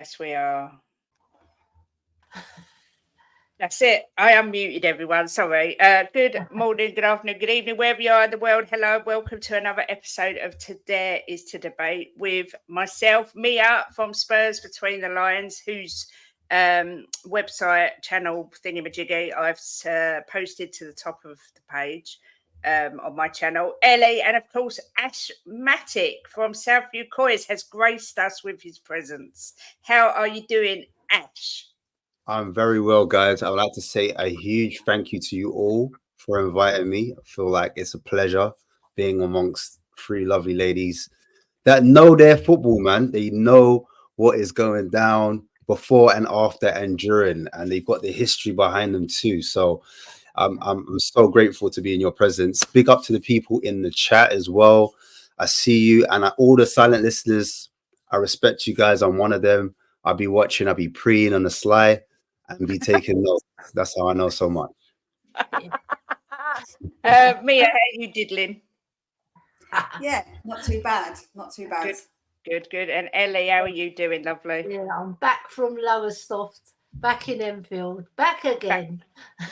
Yes, we are. That's it. I unmuted everyone. Sorry. Good morning, good afternoon, good evening, wherever you are in the world. Hello, welcome to another episode of Today is to Debate with myself, Mia from Spurs Between the Lines, whose website channel thingamajiggy I've posted to the top of the page on my channel. Elly, and of course, Ashmatic from Southview COYS has graced us with his presence. How are you doing, Ash? I'm very well, guys. I would like to say a huge thank you to you all for inviting me. I feel like it's a pleasure being amongst three lovely ladies that know their football, man. They know what is going down before and after and during, and they've got the history behind them too. So I'm so grateful to be in your presence. Big up to the people in the chat as well. I see you, and all the silent listeners. I respect you guys. I'm one of them. I'll be watching. I'll be preying on the sly and be taking notes. That's how I know so much. Mia, how you diddling? Yeah, not too bad. Not too bad. Good. And Elly, how are you doing, lovely? Yeah, I'm back from Lowestoft, back in Enfield, back again.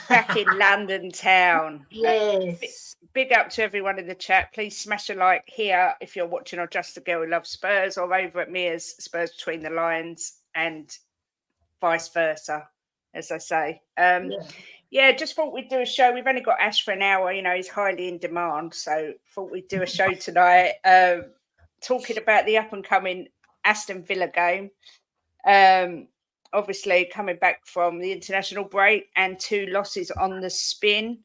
Back in London town. Yes. Big up to everyone in the chat. Please smash a like here if you're watching on Just a Girl Who Loves Spurs, or over at Mia's Spurs Between the Lines, and vice versa, as I say. Yeah, just thought we'd do a show. We've only got Ash for an hour. You know, he's highly in demand. So thought we'd do a show tonight talking about the up-and-coming Aston Villa game. Obviously, coming back from the international break and 2 losses on the spin.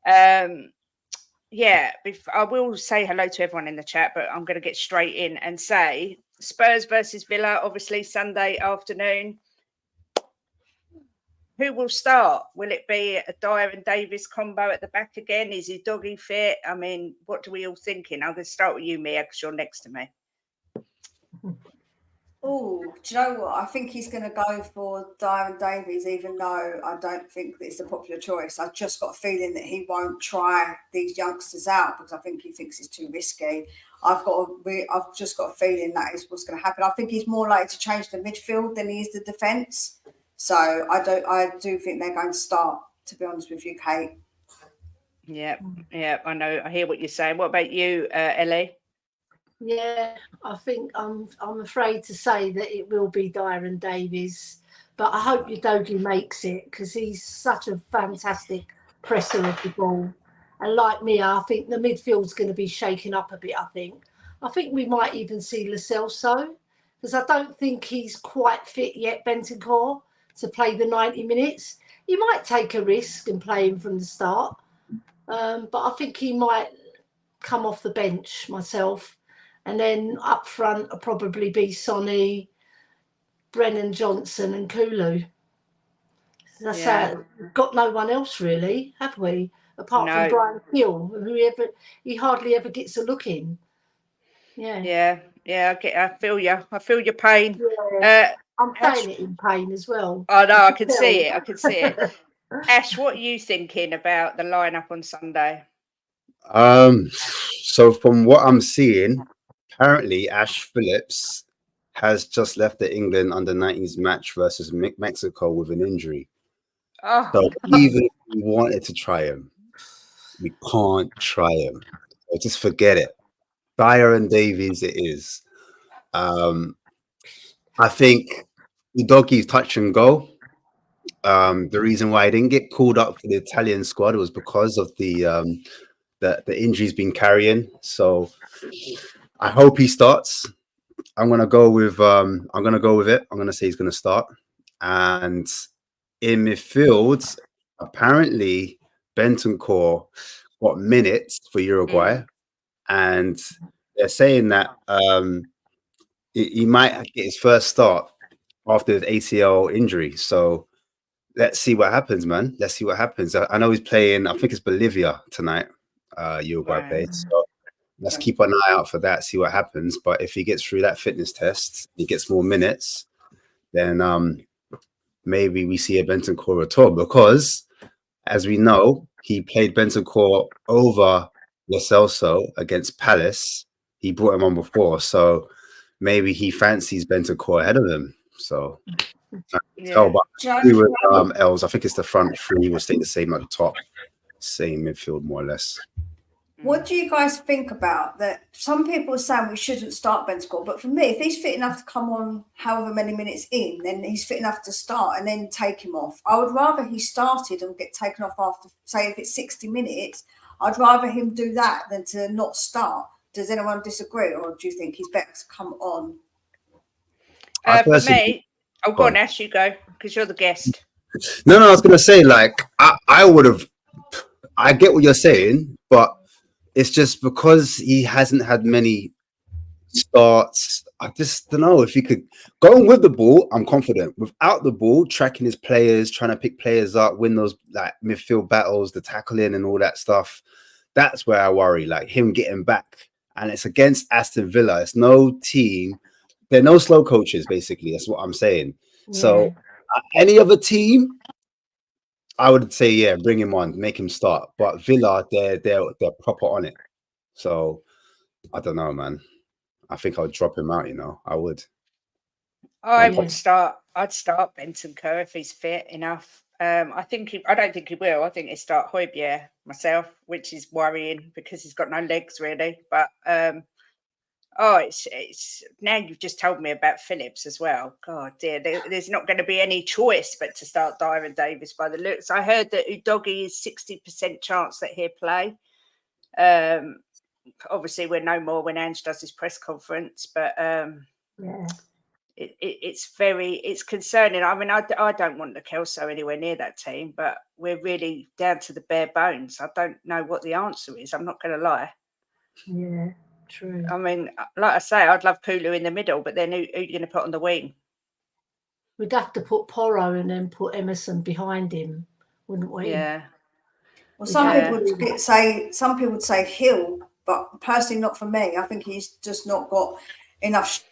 Yeah, I will say hello to everyone in the chat, but I'm going to get straight in and say Spurs versus Villa, obviously Sunday afternoon. Who will start? Will it be a Dyer and Davies combo at the back again? Is he doggy fit? I mean, what do we all thinking? I'm going to start with you, Mia, because you're next to me. Oh, do you know what? I think he's going to go for Dyer and Davies, even though I don't think that it's a popular choice. I've just got a feeling that he won't try these youngsters out because I think he thinks it's too risky. I've just got a feeling that is what's going to happen. I think he's more likely to change the midfield than he is the defence. So I do think they're going to start, to be honest with you, Kate. Yeah, I know. I hear what you're saying. What about you, Elly? Yeah, I think I'm afraid to say that it will be Dyer and Davies, but I hope Udogie makes it because he's such a fantastic presser of the ball. And like me, I think the midfield's going to be shaken up a bit. I think we might even see Lo Celso because I don't think he's quite fit yet, Bentancur, to play the 90 minutes. He might take a risk and play him from the start, but I think he might come off the bench myself. And then up front will probably be Sonny, Brennan Johnson and Kulu. That's how we've got no one else really, have we? Apart from Brian Hill, he hardly ever gets a look in. Yeah. I feel you. I feel your pain. Yeah. I'm saying it in pain as well. Oh no, I can see it. Ash, what are you thinking about the lineup on Sunday? So from what I'm seeing, apparently Ash Phillips has just left the England under-19s match versus Mexico with an injury. Oh. So even if we wanted to try him, we can't try him. So just forget it. Dyer and Davies it is. I think Udogie's touch and go. The reason why he didn't get called up for the Italian squad was because of the injury's been carrying. So I hope he starts. I'm gonna go with it. I'm gonna say he's gonna start. And in midfield, apparently Bentancur got minutes for Uruguay, and they're saying that he might get his first start after the ACL injury. So let's see what happens, man. Let's see what happens. I know he's playing. I think it's Bolivia tonight. Uruguay plays. So let's keep an eye out for that. See what happens. But if he gets through that fitness test, he gets more minutes, then maybe we see a Bentancur return because, as we know, he played Bentancur over Lo Celso against Palace. He brought him on before, so maybe he fancies Bentancur ahead of him. So Yeah. tell, but Do you agree know- with Els. I think it's the front three will stay the same at the top, same midfield more or less. What do you guys think about that? Some people are saying we shouldn't start Bentancur, but for me, if he's fit enough to come on however many minutes in, then he's fit enough to start and then take him off. I would rather he started and get taken off after, say, if it's 60 minutes, I'd rather him do that than to not start. Does anyone disagree, or do you think he's better to come on? For me, go on, Ash, you go, because you're the guest. No, I was gonna say, like, I would have. I get what you're saying, but it's just because he hasn't had many starts. I just don't know if he could go on with the ball. I'm confident. Without the ball, tracking his players, trying to pick players up, win those like midfield battles, the tackling and all that stuff. That's where I worry. Like him getting back, and it's against Aston Villa. It's no team. They're no slow coaches. Basically, that's what I'm saying. Yeah. So any other team, I would say, yeah, bring him on, make him start. But Villa, they're proper on it. So I don't know, man. I think I'll drop him out. I would. I'd start Bentancur if he's fit enough. I don't think he will. I think he'd start Højbjerg myself, which is worrying because he's got no legs really. But it's now you've just told me about Phillips as well. God dear, there's not going to be any choice but to start Dyron Davies by the looks. I heard that Udogie is 60% chance that he'll play. Obviously, we'll know more when Ange does his press conference, but it's concerning. I mean, I don't want the Kelso anywhere near that team, but we're really down to the bare bones. I don't know what the answer is. I'm not going to lie. Yeah. True. I mean, like I say, I'd love Kulu in the middle, but then who are you going to put on the wing? We'd have to put Porro and then put Emerson behind him, wouldn't we? Yeah. Well, some people would say Hill, but personally, not for me. I think he's just not got enough.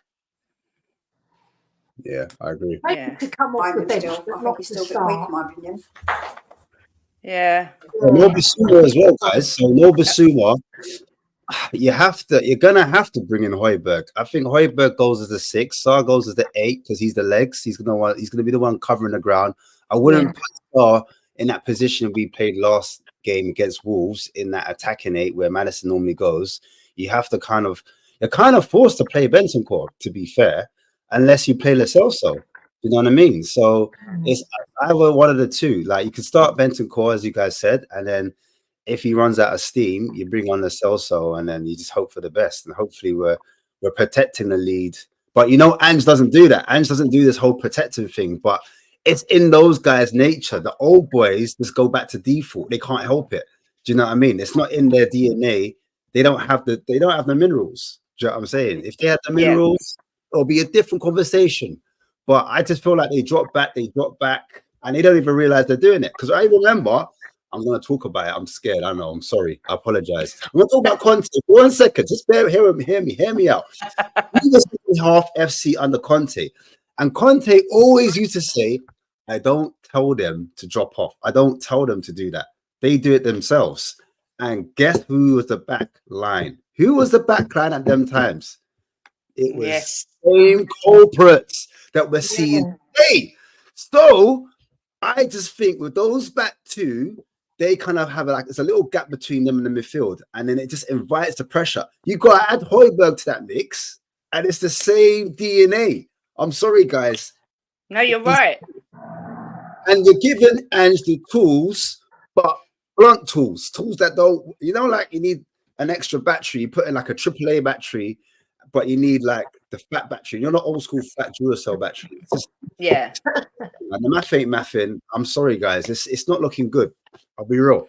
Yeah, I agree. Maybe to come off the bench, Still, but I think not he's to still a bit start. weak, in my opinion. Yeah. No Basuma as well, guys. So no Basuma. You're gonna have to bring in Højbjerg. I think Højbjerg goes as the 6, Sarr goes as the 8 because he's the legs. He's gonna be the one covering the ground. I wouldn't put Sarr in that position we played last game against Wolves in that attacking 8 where Maddison normally goes. You're kind of forced to play Bentancur, to be fair, unless you play Lo Celso. You know what I mean? So it's either one of the two. Like you could start Bentancur, as you guys said, and then if he runs out of steam, you bring on the Celso, and then you just hope for the best. And hopefully we're protecting the lead. But Ange doesn't do that. Ange doesn't do this whole protective thing. But it's in those guys' nature. The old boys just go back to default. They can't help it. Do you know what I mean? It's not in their DNA. They don't have the minerals. Do you know what I'm saying? If they had the minerals, it'll be a different conversation. But I just feel like they drop back, and they don't even realize they're doing it. Because I remember. I'm going to talk about it. I'm scared. I know. I'm sorry. I apologize. I'm going to talk about Conte for 1 second. Just hear me out. We were half FC under Conte. And Conte always used to say, I don't tell them to drop off. I don't tell them to do that. They do it themselves. And guess who was the back line? Who was the back line at them times? It was same culprits that we're seeing today. So I just think with those back two, they kind of have it's a little gap between them and the midfield, and then it just invites the pressure. You got to add Højbjerg to that mix, and it's the same DNA. I'm sorry, guys. No, you're right. And you're giving Ange the tools, but blunt tools that don't, like you need an extra battery. You put in like a AAA battery, but you need like the fat battery. You're not old school fat Duracell battery. And the math ain't mathing. I'm sorry, guys. It's not looking good. I'll be real.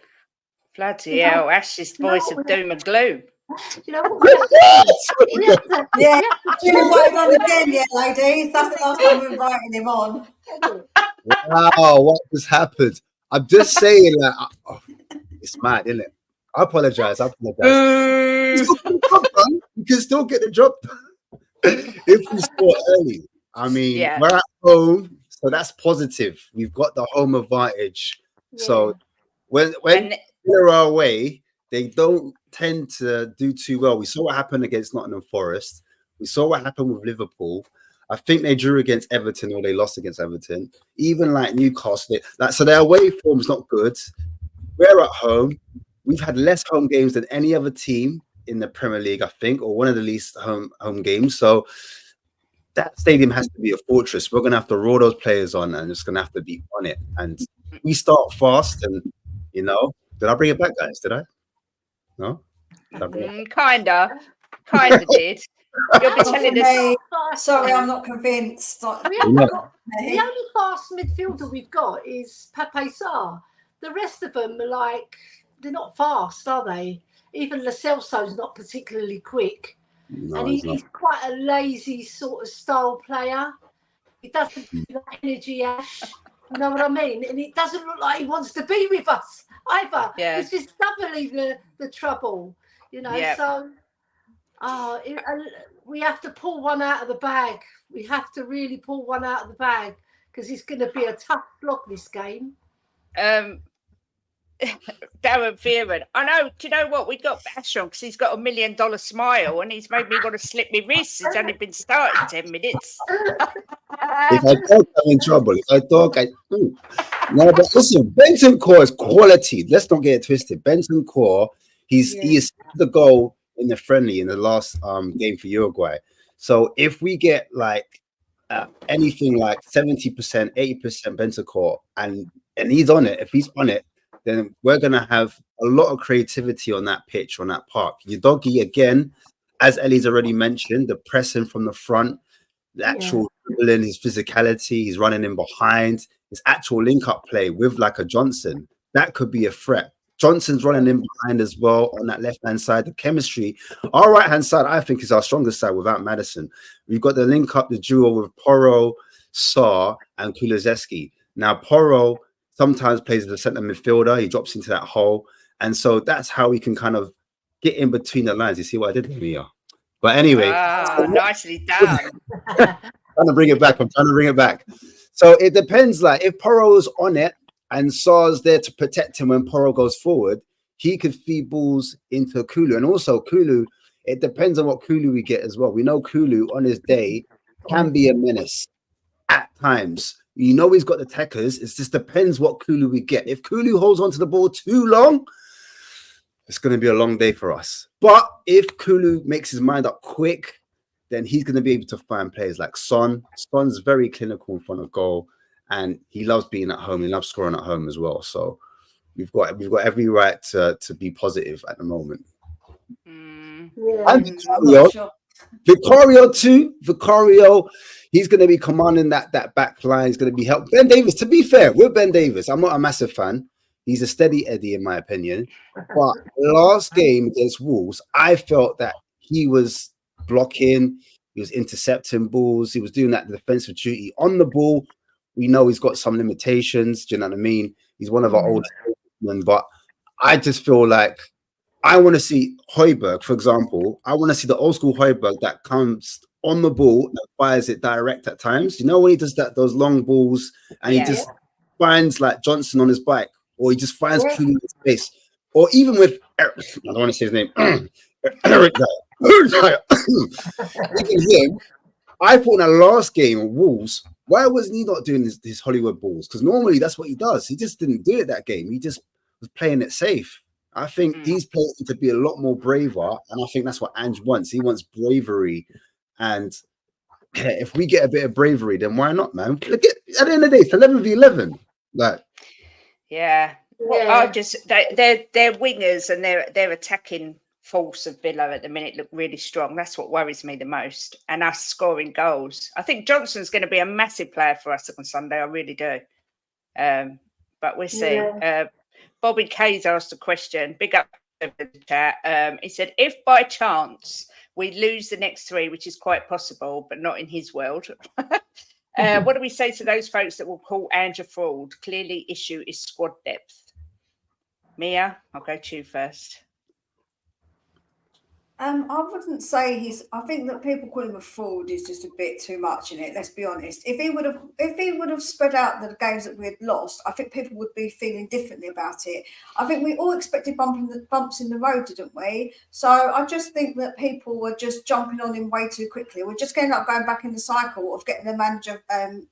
Bloody hell, Ash's voice of doom and gloom. You know what? We have to invited on again, ladies. That's the last time we're inviting him on. Wow, what just happened? I'm just saying that it's mad, isn't it? I apologize. You can still get the job done if we score early. I mean, we're at home, so that's positive. We've got the home advantage. Yeah. So when they're away, they don't tend to do too well. We saw what happened against Nottingham Forest. We saw what happened with Liverpool. I think they drew against Everton or they lost against Everton. Even like Newcastle, so their away form's not good. We're at home. We've had less home games than any other team in the Premier League, I think, or one of the least home games. So that stadium has to be a fortress. We're going to have to roll those players on and it's going to have to be on it. And we start fast and, did I bring it back, guys? Did I? No? Kinda did. You'll be telling us. Sorry, I'm not convinced. The only fast midfielder we've got is Pape Sarr. The rest of them are they're not fast, are they? Even Lo Celso's not particularly quick. No, and he's quite a lazy sort of style player. He doesn't do that energy, Ash. You know what I mean? And it doesn't look like he wants to be with us either. Yeah. Which is doubly the trouble, Yeah. So we have to pull one out of the bag. We have to really pull one out of the bag because it's going to be a tough slog this game. Darren Fearon. I know. Do you know what? We got Bash on because he's got $1 million smile and he's made me want to slip my wrists. It's only been started 10 minutes. If I talk, I'm in trouble. If I talk, No, but listen, Bentancur is quality. Let's not get it twisted. Bentancur, he is the goal in the friendly in the last game for Uruguay. So if we get anything like 70%, 80% Bentancur, and he's on it, if he's on it, then we're going to have a lot of creativity on that pitch, on that park. Udogie, again, as Ellie's already mentioned, the pressing from the front, the actual dribbling, his physicality, he's running in behind, his actual link-up play with a Johnson, that could be a threat. Johnson's running in behind as well on that left-hand side. The chemistry, our right-hand side, I think, is our strongest side without Maddison. We've got the link-up, the duo with Porro, Sarr, and Kulusevski. Now, Porro sometimes plays as a centre midfielder. He drops into that hole. And so that's how we can kind of get in between the lines. You see what I did there, Mia? But anyway. Nicely done. I'm trying to bring it back. So it depends. If Porro's on it and Sarr's there to protect him when Porro goes forward, he could feed balls into Kulu. And also Kulu, it depends on what Kulu we get as well. We know Kulu on his day can be a menace at times. He's got the techers. It just depends what Kulu we get. If Kulu holds onto the ball too long, it's going to be a long day for us. But if Kulu makes his mind up quick, then he's going to be able to find players like Son. Son's very clinical in front of goal, and he loves being at home. He loves scoring at home as well. So we've got every right to be positive at the moment. And Vicario too. Vicario, he's going to be commanding that back line. He's going to be helped. Ben Davies, to be fair, with Ben Davies, I'm not a massive fan. He's a steady Eddie, in my opinion. But last game against Wolves, I felt that he was blocking, he was intercepting balls, he was doing that defensive duty on the ball. We know he's got some limitations. Do you know what I mean? He's one of our oldest men, but I just feel like I want to see Højbjerg, for example. I want to see the old school Højbjerg that comes on the ball and fires it direct at times. When he does those long balls and he just finds Johnson on his bike, or he just finds Kulu in space, or even with Eric, I don't want to say his name, Eric. Even him, I thought in the last game of Wolves, why wasn't he not doing his Hollywood balls? Because normally that's what he does. He just didn't do it that game. He just was playing it safe. I think these players need to be a lot more braver, and I think that's what Ange wants. He wants bravery, and if we get a bit of bravery, then why not, man? Look at the end of the day, it's 11v11. They're wingers and their attacking force of Villa at the minute look really strong. That's what worries me the most, and us scoring goals. I think Johnson's going to be a massive player for us on Sunday. I really do. But we'll see. Bobby K's asked a question. Big up in the chat. He said, if by chance we lose the next 3, which is quite possible, but not in his world, what do we say to those folks that will call Ange a fraud? Clearly, issue is squad depth. Mia, I'll go to you first. I wouldn't say he's. I think that people call him a fraud is just a bit too much in it. Let's be honest. If he would have spread out the games that we had lost, I think people would be feeling differently about it. I think we all expected bumps in the road, didn't we? So I just think that people were just jumping on him way too quickly. We're just going back in the cycle of getting the manager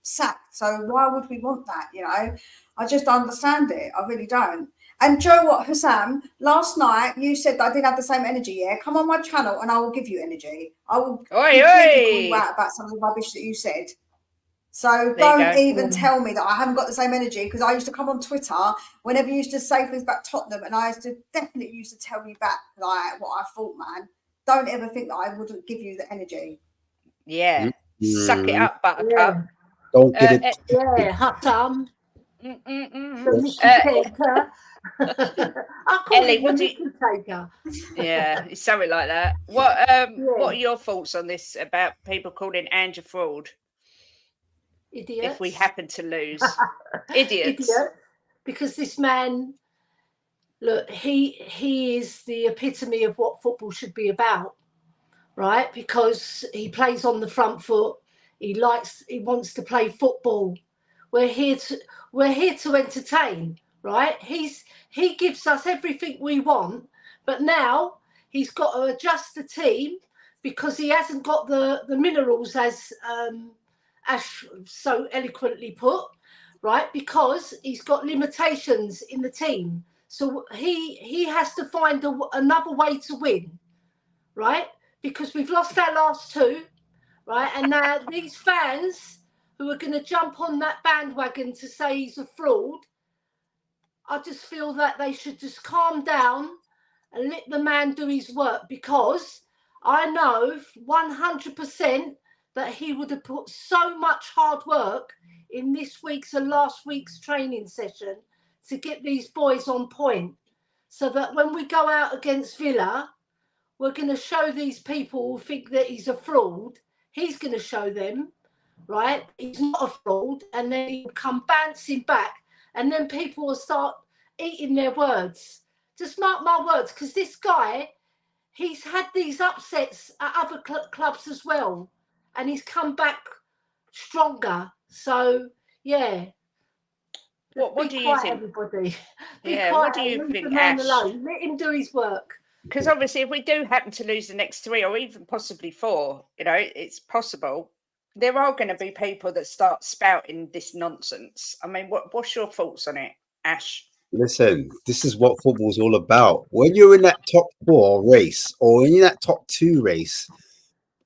sacked. So why would we want that? You know, I just don't understand it. I really don't. And do you know what, Hussam? Last night you said that I didn't have the same energy. Yeah, come on my channel and I will give you energy. I will completely call you out about some of the rubbish that you said. So don't even tell me that I haven't got the same energy, because I used to come on Twitter whenever you used to say things about Tottenham, and I definitely used to tell you back like what I thought, man. Don't ever think that I wouldn't give you the energy. Yeah, suck it up, Buttercup. Yeah. Don't get it. Yeah, Hussam. I call Ellie, it what the do you... taker. Yeah, it's something like that. What are your thoughts on this about people calling Andrew fraud? Idiots. If we happen to lose. Idiots. Idiot. Because this man, look, he is the epitome of what football should be about, right? Because he plays on the front foot. He wants to play football. We're here to entertain, right? He gives us everything we want, but now he's got to adjust the team because he hasn't got the minerals, as Ash so eloquently put, right? Because he's got limitations in the team. So he has to find another way to win, right? Because we've lost our last two, right? And now these fans who are going to jump on that bandwagon to say he's a fraud, I just feel that they should just calm down and let the man do his work, because I know 100% that he would have put so much hard work in this week's and last week's training session to get these boys on point, so that when we go out against Villa, we're going to show these people who think that he's a fraud, he's going to show them, right, he's not a fraud, and then he'll come bouncing back, and then people will start eating their words. Just mark my words, because this guy, he's had these upsets at other clubs as well, and he's come back stronger. So, yeah. What do you think? Everybody. What do you think, Ash? Alone. Let him do his work. Because obviously, if we do happen to lose the next 3 or even possibly 4, you know, it's possible. There are going to be people that start spouting this nonsense. I mean, what's your thoughts on it, Ash? Listen, this is what football's all about. When you're in that top 4 race or in that top 2 race,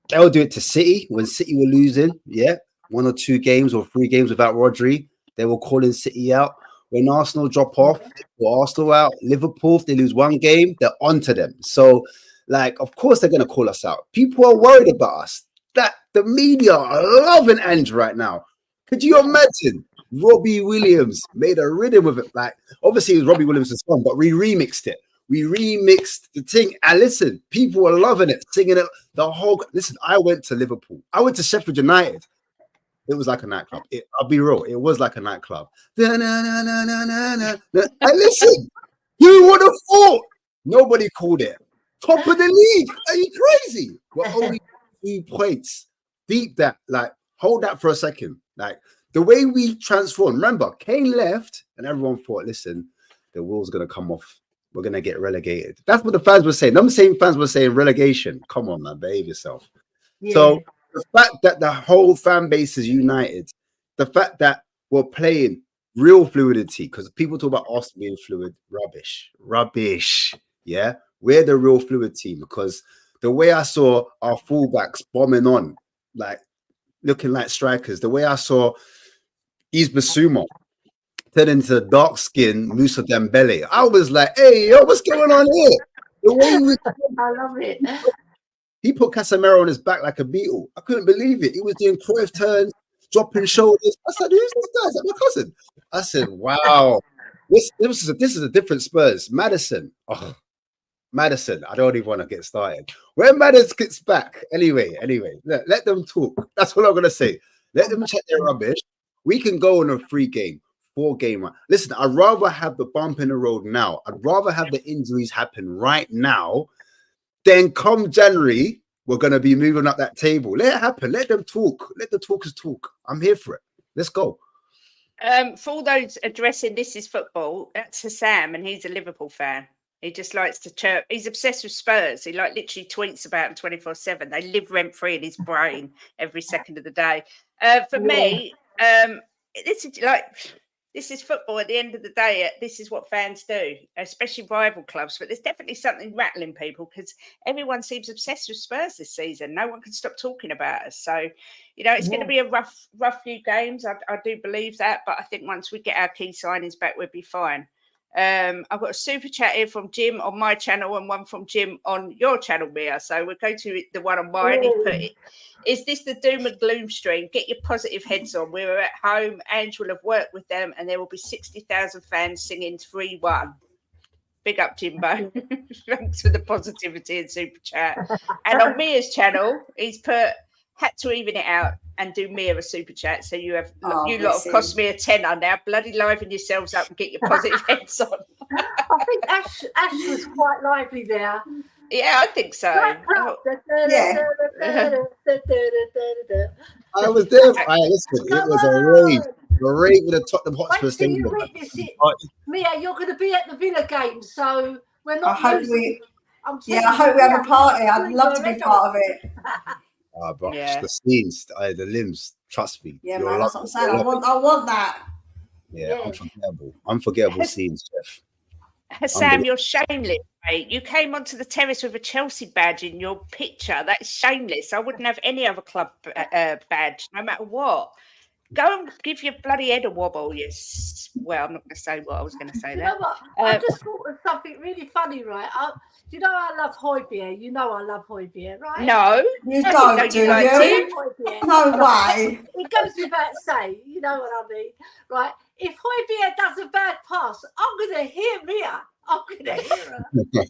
they'll do it to City when City were losing. Yeah, 1 or 2 games or 3 games without Rodri, they were calling City out. When Arsenal drop off, or Arsenal out, Liverpool, if they lose 1 game, they're onto them. So, like, of course they're going to call us out. People are worried about us. That the media are loving Andrew right now. Could you imagine? Robbie Williams made a rhythm with it. Like, obviously it was Robbie Williams' song, but we remixed it. We remixed the thing. And listen, people were loving it, singing it. The whole listen, I went to Liverpool. I went to Sheffield United. It was like a nightclub. I'll be real. It was like a nightclub. And listen, who would have thought? Nobody called it. Top of the league. Are you crazy? We're only 2 points. Deep that. Like, hold that for a second. Like, the way we transformed. Remember, Kane left and everyone thought, listen, the wheel's going to come off. We're going to get relegated. That's what the fans were saying. Them same fans were saying relegation. Come on, man. Behave yourself. Yeah. So, the fact that the whole fan base is united, the fact that we're playing real fluidity, because people talk about Arsenal being fluid, rubbish. Yeah, we're the real fluid team, because the way I saw our fullbacks bombing on, like looking like strikers, the way I saw Bissouma turn into dark skin Musa Dembele, I was like, hey, yo, what's going on here? The way I love it. He put Casemiro on his back like a beetle. I couldn't believe it. He was doing Cruyff turns, dropping shoulders. I said, who's this guy? Is that my cousin? I said, wow. This is a different Spurs. Maddison. Oh, Maddison. I don't even want to get started. When Maddison gets back, anyway, let them talk. That's all I'm going to say. Let them check their rubbish. We can go on a 3-game, 4-game run. Listen, I'd rather have the bump in the road now. I'd rather have the injuries happen right now Then come January, we're going to be moving up that table. Let it happen. Let them talk. Let the talkers talk. I'm here for it. Let's go. For all those addressing This Is Football, that's Sam, and he's a Liverpool fan. He just likes to chirp. He's obsessed with Spurs. He like literally tweets about them 24/7. They live rent free in his brain every second of the day. For me, this is football. At the end of the day, this is what fans do, especially rival clubs. But there's definitely something rattling people because everyone seems obsessed with Spurs this season. No one can stop talking about us. So, it's going to be a rough few games. I do believe that. But I think once we get our key signings back, we'll be fine. I've got a super chat here from Jim on my channel and one from Jim on your channel, Mia. So we'll go to the one on mine. He put, is this the doom and gloom stream? Get your positive heads on. We were at home. Ange will have worked with them and there will be 60,000 fans singing 3-1. Big up, Jimbo. Thanks for the positivity and super chat. And on Mia's channel, he's put, had to even it out and do Mia a super chat. So you lot have cost me a tenner now. Bloody liven yourselves up and get your positive heads on. I think Ash was quite lively there. Yeah, I think so. Yeah. I was there. Listen, it was a rave. A rave with the Tottenham Hotspur Stadium. Mia, you're going to be at the Villa game, so we're not. I hope we have a party. I'd love to be part of it. But the scenes, the limbs, trust me. Yeah, man, that's what I'm saying. I want that. Yeah, unforgettable scenes, Jeff. Sam, you're shameless, mate. You came onto the terrace with a Chelsea badge in your picture. That's shameless. I wouldn't have any other club badge, no matter what. Go and give your bloody head a wobble. Yes. Well, I'm not going to say what I was going to say there. You know what? I just thought of something really funny, right? I love Højbjerg. You know I love Højbjerg, right? No. You don't, do you? No way. It goes without saying, you know what I mean? Right? If Højbjerg does a bad pass, I'm going to hear Mia. I'm going to hear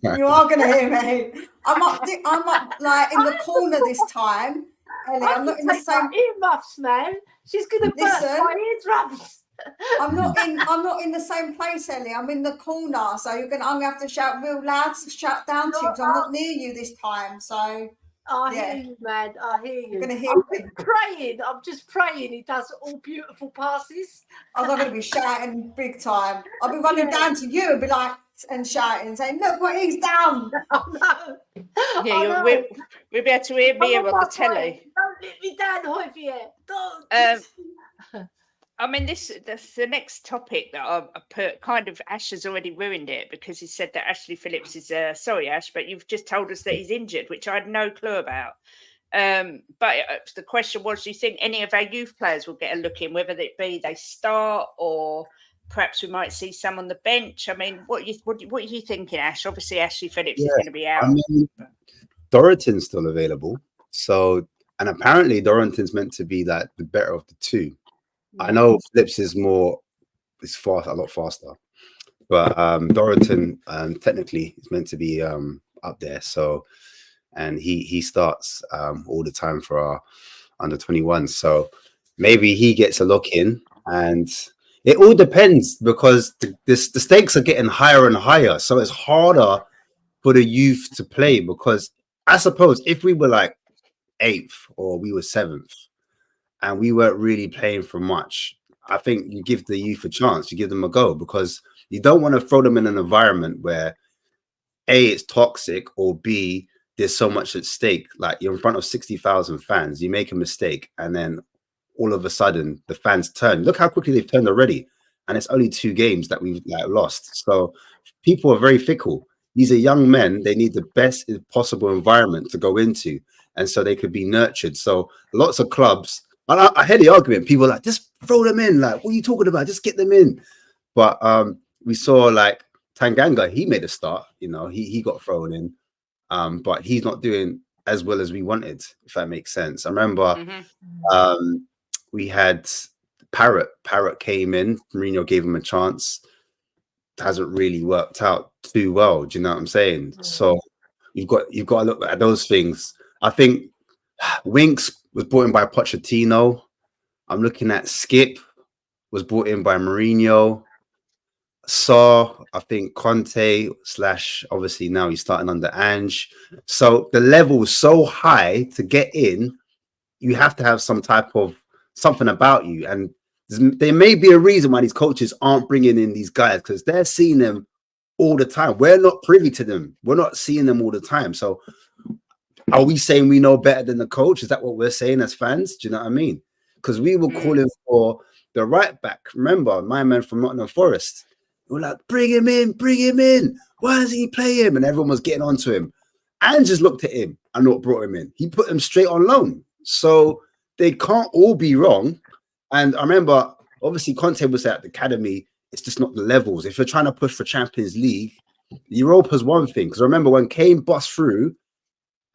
her. You are going to hear me. I'm up like in the corner this time. Ellie, I'm not in the same earmuffs, man. She's going to burst my eardrums. I'm not in the same place, Ellie. I'm in the corner, so I'm gonna have to shout real loud to shout down to you because I'm not near you this time. So I hear you, man. I hear you. I'm gonna hear praying. I'm just praying he does all beautiful passes. I'm not gonna be shouting big time. I'll be running down to you and be like and shouting, saying, "Look what he's done!" Oh no! Yeah, we'll be able to hear me on the telly. Don't let me down, Højbjerg. Don't. I mean, the next topic that I put, kind of Ash has already ruined it because he said that Ashley Phillips is sorry, Ash, but you've just told us that he's injured, which I had no clue about. But the question was, do you think any of our youth players will get a look in, whether it be they start or perhaps we might see some on the bench? I mean, what are you thinking, Ash? Obviously, Ashley Phillips is going to be out. I mean, Dorrington's still available, so and apparently Dorrington's meant to be like the better of the two. I know Phillips is a lot faster, but Dorrington technically is meant to be up there. So, and he starts all the time for our under 21. So maybe he gets a look in, and it all depends because the stakes are getting higher and higher. So it's harder for the youth to play because I suppose if we were like 8th or we were 7th. And we weren't really playing for much, I think you give the youth a chance, you give them a go because you don't want to throw them in an environment where A, it's toxic, or B, there's so much at stake. Like you're in front of 60,000 fans, you make a mistake, and then all of a sudden the fans turn. Look how quickly they've turned already. And it's only 2 games that we've lost. So people are very fickle. These are young men. They need the best possible environment to go into. And so they could be nurtured. So lots of clubs, and I hear the argument. People are like, just throw them in. Like, what are you talking about? Just get them in. But we saw like Tanganga, he made a start. You know, he got thrown in. But he's not doing as well as we wanted, if that makes sense. I remember we had Parrott. Parrott came in. Mourinho gave him a chance. Hasn't really worked out too well. Do you know what I'm saying? So you've got to look at those things. I think Winks was brought in by Pochettino. I'm looking at Skip, was brought in by Mourinho. So I think Conte / obviously now he's starting under Ange. So the level is so high to get in, you have to have some type of something about you. And there may be a reason why these coaches aren't bringing in these guys, because they're seeing them all the time. We're not privy to them. We're not seeing them all the time. So are we saying we know better than the coach? Is that what we're saying as fans? Do you know what I mean? Because we were calling for the right back. Remember, my man from Nottingham Forest. We were like, bring him in, bring him in. Why doesn't he play him? And everyone was getting onto him. And just looked at him and not brought him in. He put him straight on loan. So they can't all be wrong. And I remember, obviously, Conte was at the academy. It's just not the levels. If you're trying to push for Champions League, Europa's one thing. Because I remember when Kane bust through,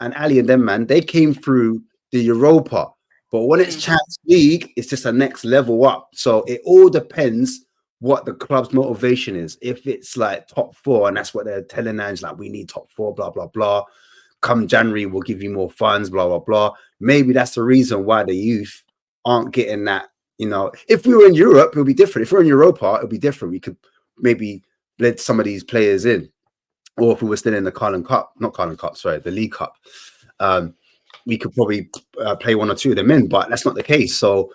and Elly and them, man, they came through the Europa. But when it's Champions League, it's just a next level up. So it all depends what the club's motivation is. If it's like top 4, and that's what they're telling Ange, like, we need top 4, blah, blah, blah. Come January, we'll give you more funds, blah, blah, blah. Maybe that's the reason why the youth aren't getting that. You know, if we were in Europe, it would be different. If we're in Europa, it would be different. We could maybe let some of these players in. Or if we were still in the the League Cup, we could probably play 1 or 2 of them in, but that's not the case. So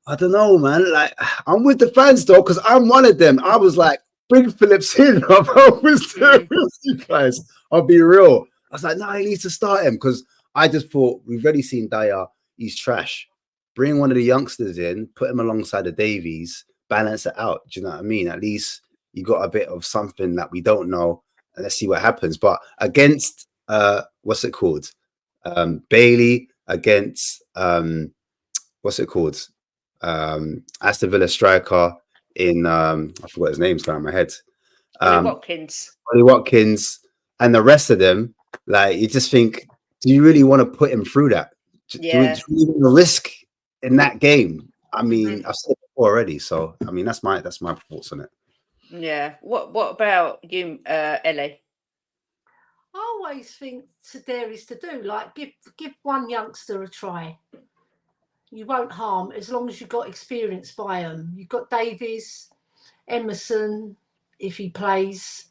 I don't know, man. Like, I'm with the fans though, because I'm one of them. I was like, bring Phillips in. I was there with you guys. I'll be real. I was like, no, he needs to start him, because I just thought, we've already seen Dyer. He's trash. Bring one of the youngsters in, put him alongside the Davies, balance it out. Do you know what I mean? At least you got a bit of something that we don't know. And let's see what happens. But against what's it called? Bailey against what's it called? Aston Villa striker in I forgot his name's going in my head. Ollie Watkins and the rest of them. Like, you just think, do you really want to put him through that? Do you really want to risk in that game? I mean, I've said it before already. So I mean, that's my thoughts on it. Yeah. What about you, Ellie? I always think there is to do, like, give one youngster a try. You won't harm as long as you've got experience by them. You've got Davies, Emerson, if he plays,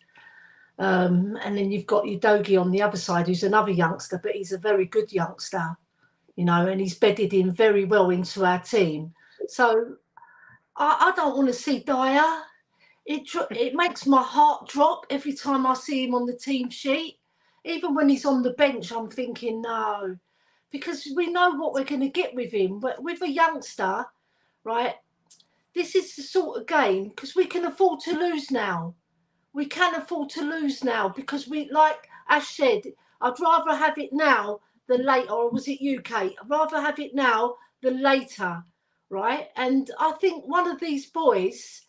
and then you've got Udogie on the other side, who's another youngster, but he's a very good youngster, you know, and he's bedded in very well into our team. So I don't want to see Dyer. It makes my heart drop every time I see him on the team sheet. Even when he's on the bench, I'm thinking, no, because we know what we're going to get with him. But with a youngster, right, this is the sort of game, because we can afford to lose now. We can afford to lose now, because we, like Ash said, I'd rather have it now than later. Or was it UK? I'd rather have it now than later, right? And I think one of these boys,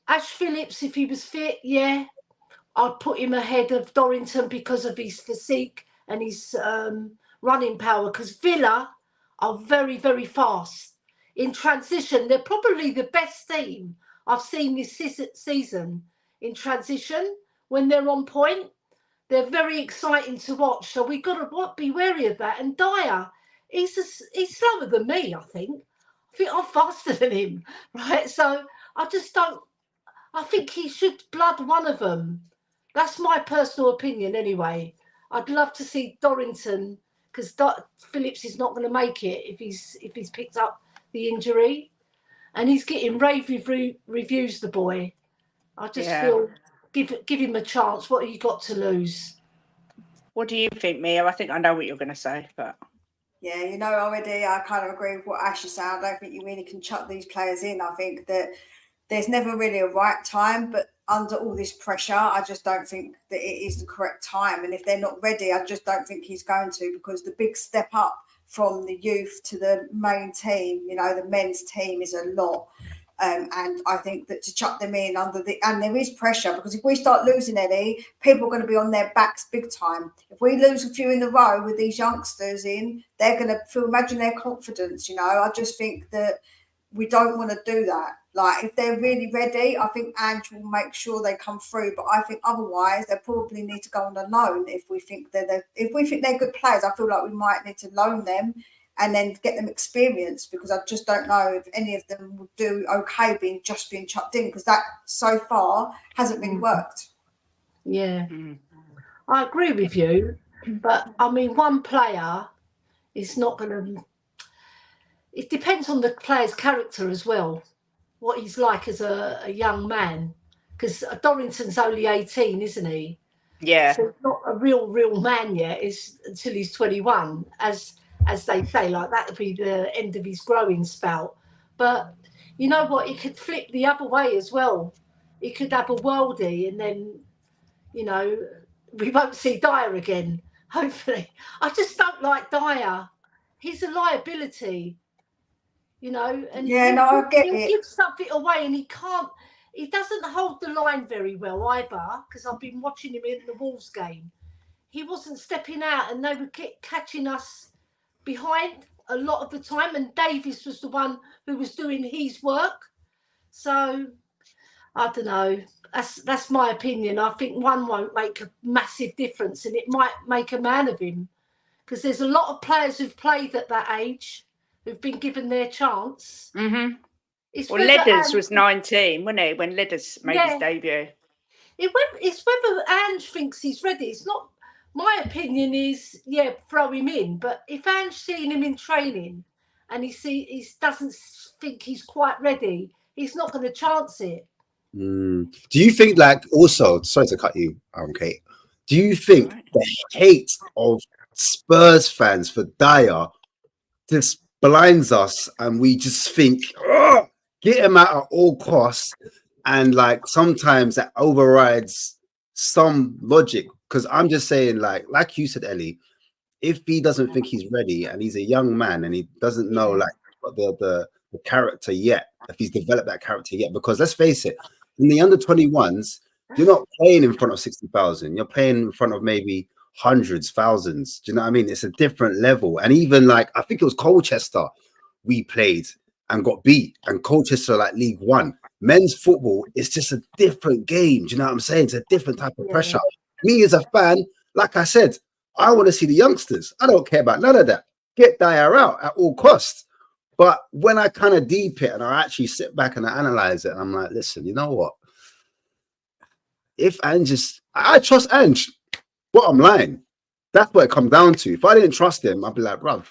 Ash Phillips, if he was fit, yeah, I'd put him ahead of Dorrington because of his physique and his running power, because Villa are very, very fast. In transition, they're probably the best team I've seen this season in transition. When they're on point, they're very exciting to watch. So we've got to be wary of that. And Dyer, he's slower than me, I think. I think I'm faster than him, right? So I think he should blood one of them. That's my personal opinion anyway. I'd love to see Dorrington, because Phillips is not going to make it if he's picked up the injury, and he's getting rave reviews, the boy. I just feel give him a chance. What have you got to lose? What do you think, Mia? I think I know what you're going to say, but yeah, you know, already I kind of agree with what Ash is saying. I don't think you really can chuck these players in. I think that there's never really a right time, but under all this pressure, I just don't think that it is the correct time. And if they're not ready, I just don't think he's going to, because the big step up from the youth to the main team, you know, the men's team, is a lot. And I think that to chuck them in and there is pressure, because if we start losing any, people are going to be on their backs big time. If we lose a few in a row with these youngsters in, they're going to imagine their confidence, you know. I just think that we don't want to do that. Like, if they're really ready, I think Ange will make sure they come through. But I think otherwise, they probably need to go on a loan if we think they're good players. I feel like we might need to loan them and then get them experience, because I just don't know if any of them would do okay being chucked in, because that so far hasn't really worked. Yeah, I agree with you, but I mean, one player is not going to. It depends on the player's character as well, what he's like as a young man, because Dorrington's only 18, isn't he? Yeah. So he's not a real man yet. Is until he's 21, as they say. Like that would be the end of his growing spout. But you know what? He could flip the other way as well. He could have a worldie, and then we won't see Dyer again. Hopefully, I just don't like Dyer. He's a liability. And I get he'll it. give something away, and he can't. He doesn't hold the line very well either, because I've been watching him in the Wolves game. He wasn't stepping out, and they were catching us behind a lot of the time, and Davies was the one who was doing his work. So I don't know. That's my opinion. I think one won't make a massive difference, and it might make a man of him, because there's a lot of players who've played at that age who've been given their chance. Mm-hmm. Well, Ledders was 19, wasn't he, when Ledders made his debut? It's whether Ange thinks he's ready. It's not. My opinion is, throw him in. But if Ange's seen him in training and he doesn't think he's quite ready, he's not going to chance it. Do you think, also, sorry to cut you, Kate, do you think the hate of Spurs fans for Dyer just blinds us, and we just think, get him out at all costs, and sometimes that overrides some logic? Because I'm just saying, like you said, Ellie, if he doesn't think he's ready, and he's a young man, and he doesn't know the character yet, if he's developed that character yet, because let's face it, in the under 21s, you're not playing in front of 60,000. You're playing in front of maybe hundreds, thousands. Do you know what I mean? It's a different level. And even I think it was Colchester we played and got beat, and Colchester League One. Men's football is just a different game. Do you know what I'm saying? It's a different type of pressure. Me as a fan, like I said, I want to see the youngsters. I don't care about none of that. Get Dyer out at all costs. But when I kind of deep it and I actually sit back and I analyze it, and I'm like, listen, you know what? If I trust Ange. Bottom line, that's what it comes down to. If I didn't trust him, I'd be like, bruv,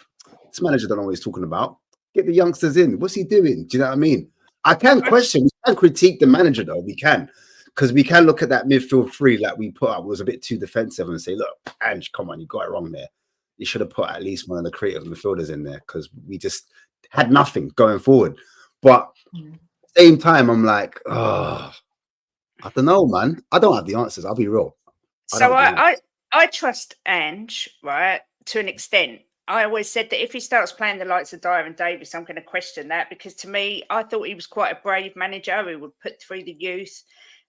this manager don't know what he's talking about. Get the youngsters in. What's he doing? Do you know what I mean? I can question, we can critique the manager though. We can, because we can look at that midfield three we put up was a bit too defensive and say, look, Ange, come on, you got it wrong there. You should have put at least one of the creative midfielders in there, because we just had nothing going forward. But at the same time, I'm like, I don't know, man. I don't have the answers. I'll be real. I trust Ange, right, to an extent. I always said that if he starts playing the likes of Dyer and Davies, I'm going to question that, because to me, I thought he was quite a brave manager who would put through the youth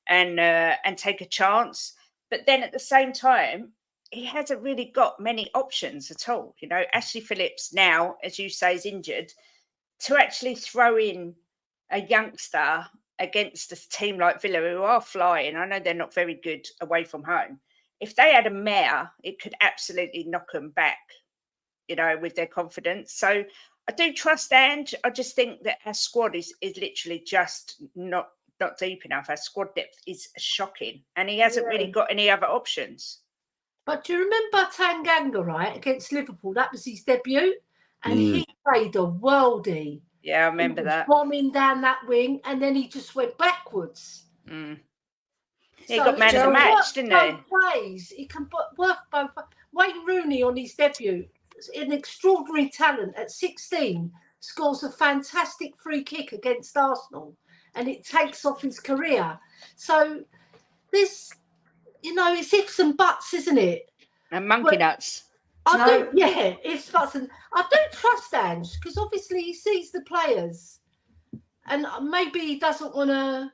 and take a chance. But then at the same time, he hasn't really got many options at all. Ashley Phillips now, as you say, is injured. To actually throw in a youngster against a team like Villa, who are flying, I know they're not very good away from home. If they had a mare, it could absolutely knock them back, with their confidence. So I do trust Ange. I just think that our squad is literally just not deep enough. Our squad depth is shocking, and he hasn't really got any other options. But do you remember Tanganga, right, against Liverpool? That was his debut, and he played a worldie. Yeah, I remember that. Bombing down that wing, and then he just went backwards. He got man of the match, didn't he? Both ways. He can work both. Wayne Rooney on his debut, an extraordinary talent at 16, scores a fantastic free kick against Arsenal, and it takes off his career. So this, it's ifs and buts, isn't it? And monkey nuts. Ifs, buts, and I do trust Ange, because obviously he sees the players, and maybe he doesn't want to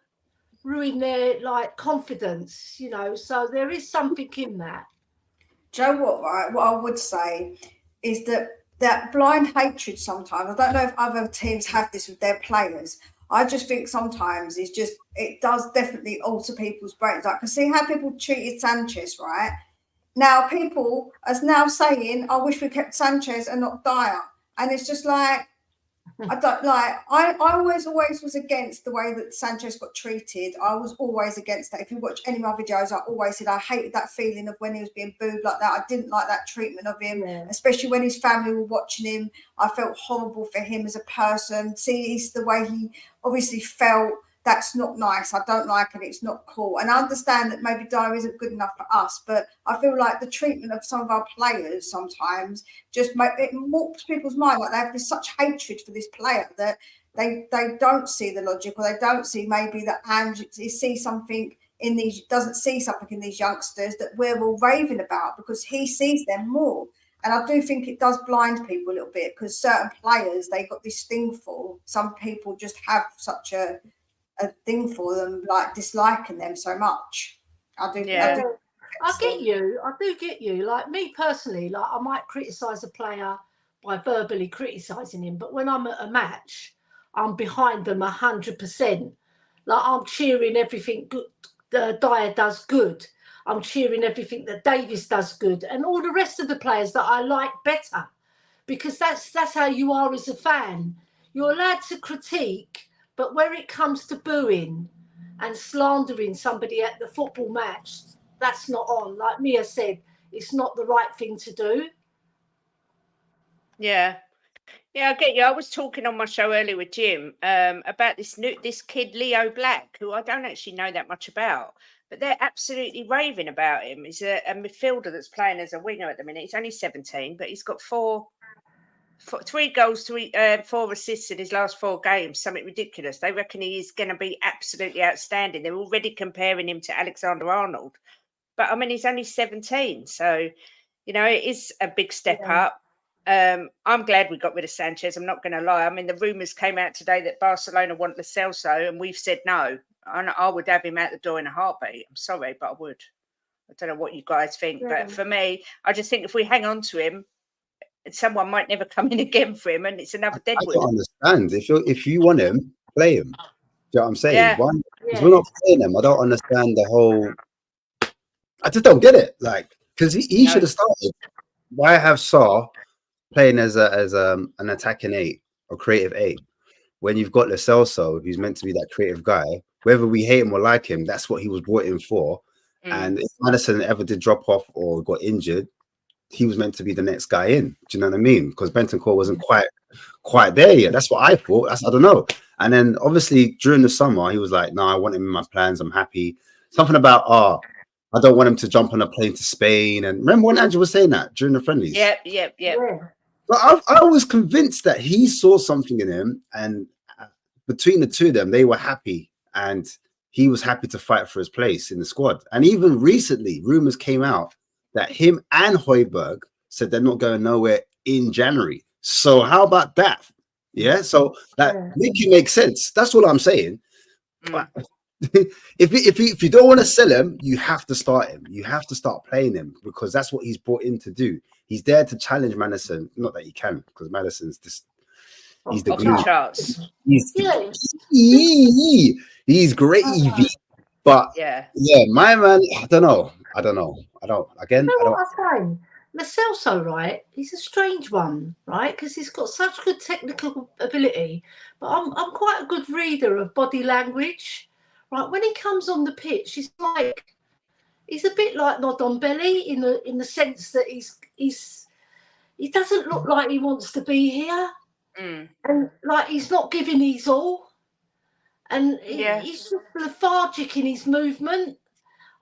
ruin their confidence, so there is something in that. Do you know what, right? What I would say is that blind hatred sometimes, I don't know if other teams have this with their players. I just think sometimes it does definitely alter people's brains. I can see how people treated Sanchez, right? Now people are now saying, I wish we kept Sanchez and not Dyer. And it's just like, I don't like. I always was against the way that Sanchez got treated. I was always against that. If you watch any of my videos, I always said I hated that feeling of when he was being booed like that. I didn't like that treatment of him, especially when his family were watching him. I felt horrible for him as a person. See, it's the way he obviously felt. That's not nice. I don't like it. It's not cool. And I understand that maybe Dyer isn't good enough for us, but I feel like the treatment of some of our players sometimes just warps people's mind. Like they have this such hatred for this player that they don't see the logic, or they don't see maybe that Ange sees something in these, doesn't see something in these youngsters that we're all raving about, because he sees them more. And I do think it does blind people a little bit, because certain players, they got this thing for. Some people just have such a thing for them, like disliking them so much. I do get you. I do get you. Like me personally, like I might criticise a player by verbally criticising him, but when I'm at a match, I'm behind them 100%. Like I'm cheering everything good Dyer does good. I'm cheering everything that Davis does good, and all the rest of the players that I like better, because that's how you are as a fan. You're allowed to critique, but where it comes to booing and slandering somebody at the football match, that's not on. Like Mia said, it's not the right thing to do. Yeah, I get you. I was talking on my show earlier with Jim about this kid Leo Black, who I don't actually know that much about, but they're absolutely raving about him. He's a midfielder that's playing as a winger at the minute. He's only 17, but he's got 3 goals, 4 assists in his last 4 games, something ridiculous. They reckon he is going to be absolutely outstanding. They're already comparing him to Alexander-Arnold. But, I mean, he's only 17. So, it is a big step up. I'm glad we got rid of Sanchez. I'm not going to lie. I mean, the rumours came out today that Barcelona want Lo Celso, and we've said no. I would have him out the door in a heartbeat. I'm sorry, but I would. I don't know what you guys think. But for me, I just think if we hang on to him, someone might never come in again for him, and it's another deadwood. I don't understand. If you want him, play him. Do you know what I'm saying? Yeah. Because we're not playing him. I don't understand the whole. I just don't get it. Like, because he should have started. Why have Sarr playing as an attacking 8 or creative 8 when you've got Lo Celso, who's meant to be that creative guy? Whether we hate him or like him, that's what he was brought in for. And if Maddison ever did drop off or got injured, he was meant to be the next guy in. Do you know what I mean? Because Bentancur wasn't quite there yet. That's what I thought. I don't know. And then obviously during the summer, he was like, "No, I want him in my plans. I'm happy." Something about I don't want him to jump on a plane to Spain. And remember when Andrew was saying that during the friendlies? Yeah. But I was convinced that he saw something in him, and between the two of them, they were happy, and he was happy to fight for his place in the squad. And even recently, rumors came out that him and Højbjerg said they're not going nowhere in January. So how about that? Yeah, so that make it make sense. That's all I'm saying. But if you don't want to sell him, you have to start him. You have to start playing him, because that's what he's brought in to do. He's there to challenge Maddison. Not that he can, because Maddison's just he's the glue. He's great EV. But my man, I don't know. Again, you know what I find? Lo Celso, right? He's a strange one, right? Because he's got such good technical ability, but I'm quite a good reader of body language, right? When he comes on the pitch, he's a bit like Ndombele in the sense that he doesn't look like he wants to be here, and like he's not giving his all, and he's just lethargic in his movement.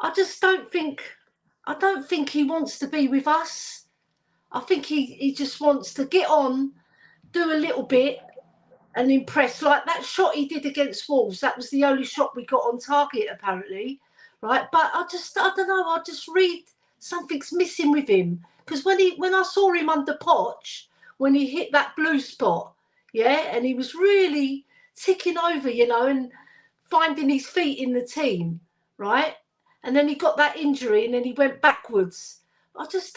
I don't think he wants to be with us. I think he just wants to get on, do a little bit, and impress. Like that shot he did against Wolves, that was the only shot we got on target, apparently, right? But I don't know. I just read something's missing with him, because when I saw him under Poch, when he hit that blue spot, and he was really ticking over, and finding his feet in the team, right? And then he got that injury, and then he went backwards. I just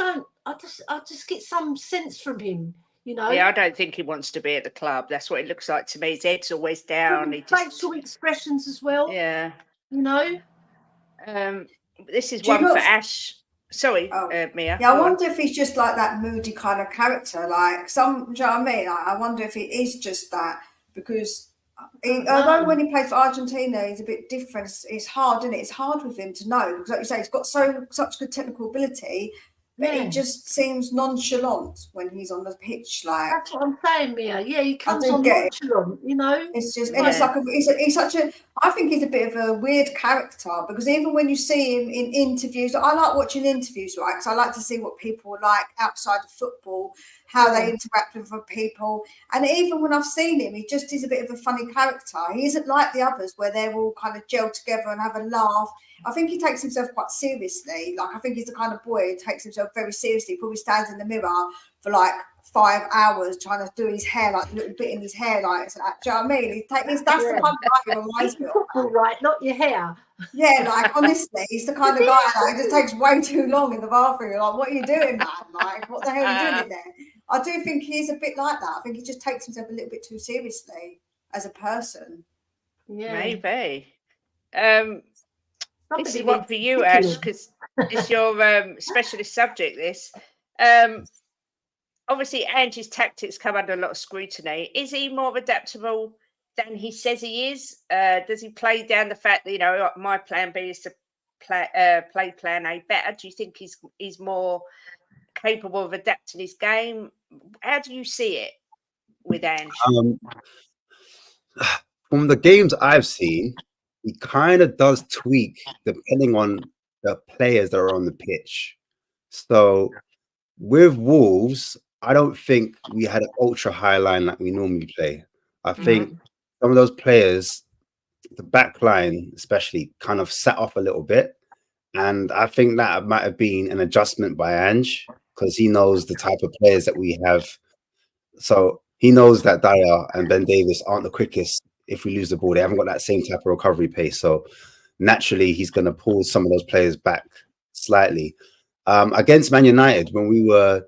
get some sense from him, Yeah, I don't think he wants to be at the club. That's what it looks like to me. His head's always down. Facial expressions as well. Yeah. This is one for Ash. Sorry, Mia. Yeah, I wonder if he's just like that moody kind of character. Like do you know what I mean? Like, I wonder if he is just that because although when he plays for Argentina, he's a bit different. It's hard, isn't it? It's hard with him to know because, like you say, he's got such good technical ability. But he just seems nonchalant when he's on the pitch. Like that's what I'm saying, Mia. Yeah, he comes on nonchalant, you know. It's just, and it's like he's such a. I think he's a bit of a weird character because even when you see him in interviews, I like watching interviews, right? Because I like to see what people are like outside of football, how they interact with other people, and even when I've seen him, he just is a bit of a funny character. He isn't like the others where they're all kind of gel together and have a laugh. I think he takes himself quite seriously. Like I think he's the kind of boy who takes himself very seriously. Probably stands in the mirror for like 5 hours trying to do his hair, like a little bit in his hair, like do you know what I mean? That's the kind of guy he reminds me of. Right, not your hair. Yeah, like honestly, he's the kind of guy that it just takes way too long in the bathroom. You're like, what are you doing, man? Like, what the hell are you doing in there? I do think he's a bit like that. I think he just takes himself a little bit too seriously as a person. Yeah, maybe. This is one for you, Ash, because it's your specialist subject. This. Obviously, Ange's tactics come under a lot of scrutiny. Is he more adaptable than he says he is? Does he play down the fact that, you know, my plan B is to play plan A better? Do you think he's more capable of adapting his game? How do you see it with Ange? From the games I've seen, he kind of does tweak depending on the players that are on the pitch. So with Wolves, I don't think we had an ultra high line like we normally play. I think some of those players, the back line especially, kind of sat off a little bit. And I think that might have been an adjustment by Ange because he knows the type of players that we have. So he knows that Dyer and Ben Davis aren't the quickest if we lose the ball. They haven't got that same type of recovery pace. So naturally, he's going to pull some of those players back slightly. Against Man United, when we were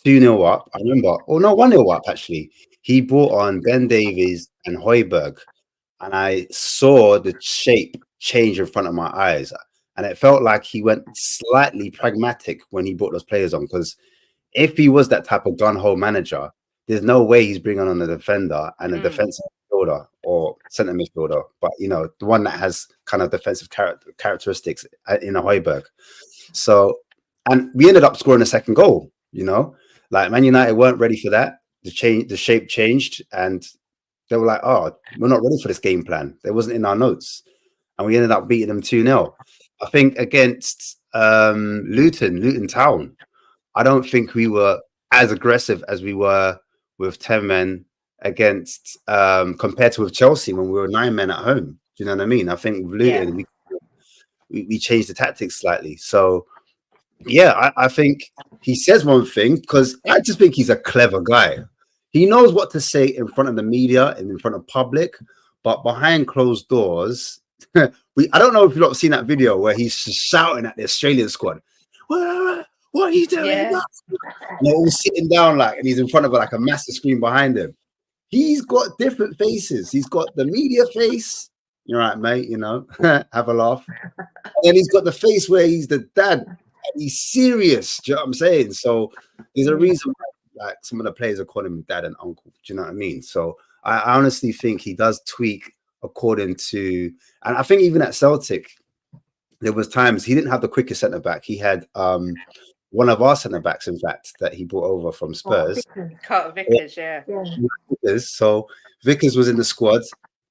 2-0 up, I remember, 1-0 up actually, he brought on Ben Davies and Højbjerg, and I saw the shape change in front of my eyes. And it felt like he went slightly pragmatic when he brought those players on, because if he was that type of gun-ho manager, there's no way he's bringing on a defender and a defensive midfielder or centre midfielder, but, you know, the one that has kind of defensive characteristics in a Højbjerg. So, and we ended up scoring a second goal, you know, like Man United weren't ready for that. The shape changed and they were like, oh, we're not ready for this game plan. It wasn't in our notes. And we ended up beating them 2-0. I think against Luton Town, I don't think we were as aggressive as we were with 10 men against, compared to with Chelsea when we were 9 men at home. Do you know what I mean? I think with Luton, we changed the tactics slightly. So, yeah, I think he says one thing because I just think he's a clever guy. He knows what to say in front of the media and in front of public, but behind closed doors, I don't know if you've seen that video where he's shouting at the Australian squad. What are you doing? Yeah. And they're all sitting down and he's in front of a massive screen behind him. He's got different faces. He's got the media face. You're right, mate, you know, have a laugh. And then he's got the face where he's the dad and he's serious. Do you know what I'm saying? So there's a reason why some of the players are calling him dad and uncle. Do you know what I mean? So I honestly think he does tweak according to, and I think even at Celtic, there was times he didn't have the quickest centre back. He had one of our centre backs, in fact, that he brought over from Spurs. Vickers, yeah. So Vickers was in the squad,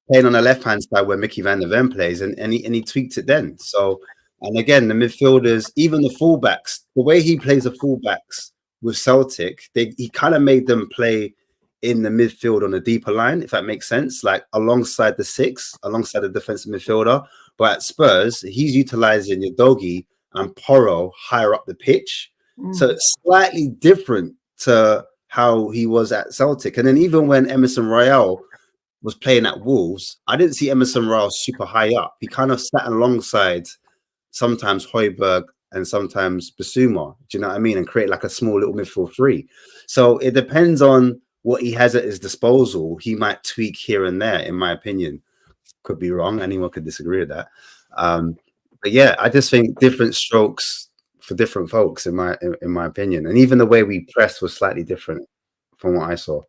playing on the left hand side where Mickey van der Ven plays, and he tweaked it then. So, and again, the midfielders, even the fullbacks, the way he plays the fullbacks with Celtic, he kind of made them play in the midfield on a deeper line, if that makes sense, like alongside the 6, alongside the defensive midfielder. But at Spurs, he's utilising Udogie and Porro higher up the pitch. So it's slightly different to how he was at Celtic. And then even when Emerson Royale was playing at Wolves, I didn't see Emerson Royale super high up. He kind of sat alongside sometimes Højbjerg and sometimes Bissouma, do you know what I mean? And create like a small little midfield 3. So it depends on what he has at his disposal. He might tweak here and there, in my opinion. Could be wrong. Anyone could disagree with that. But yeah, I just think different strokes for different folks in my opinion, and even the way we pressed was slightly different from what I saw.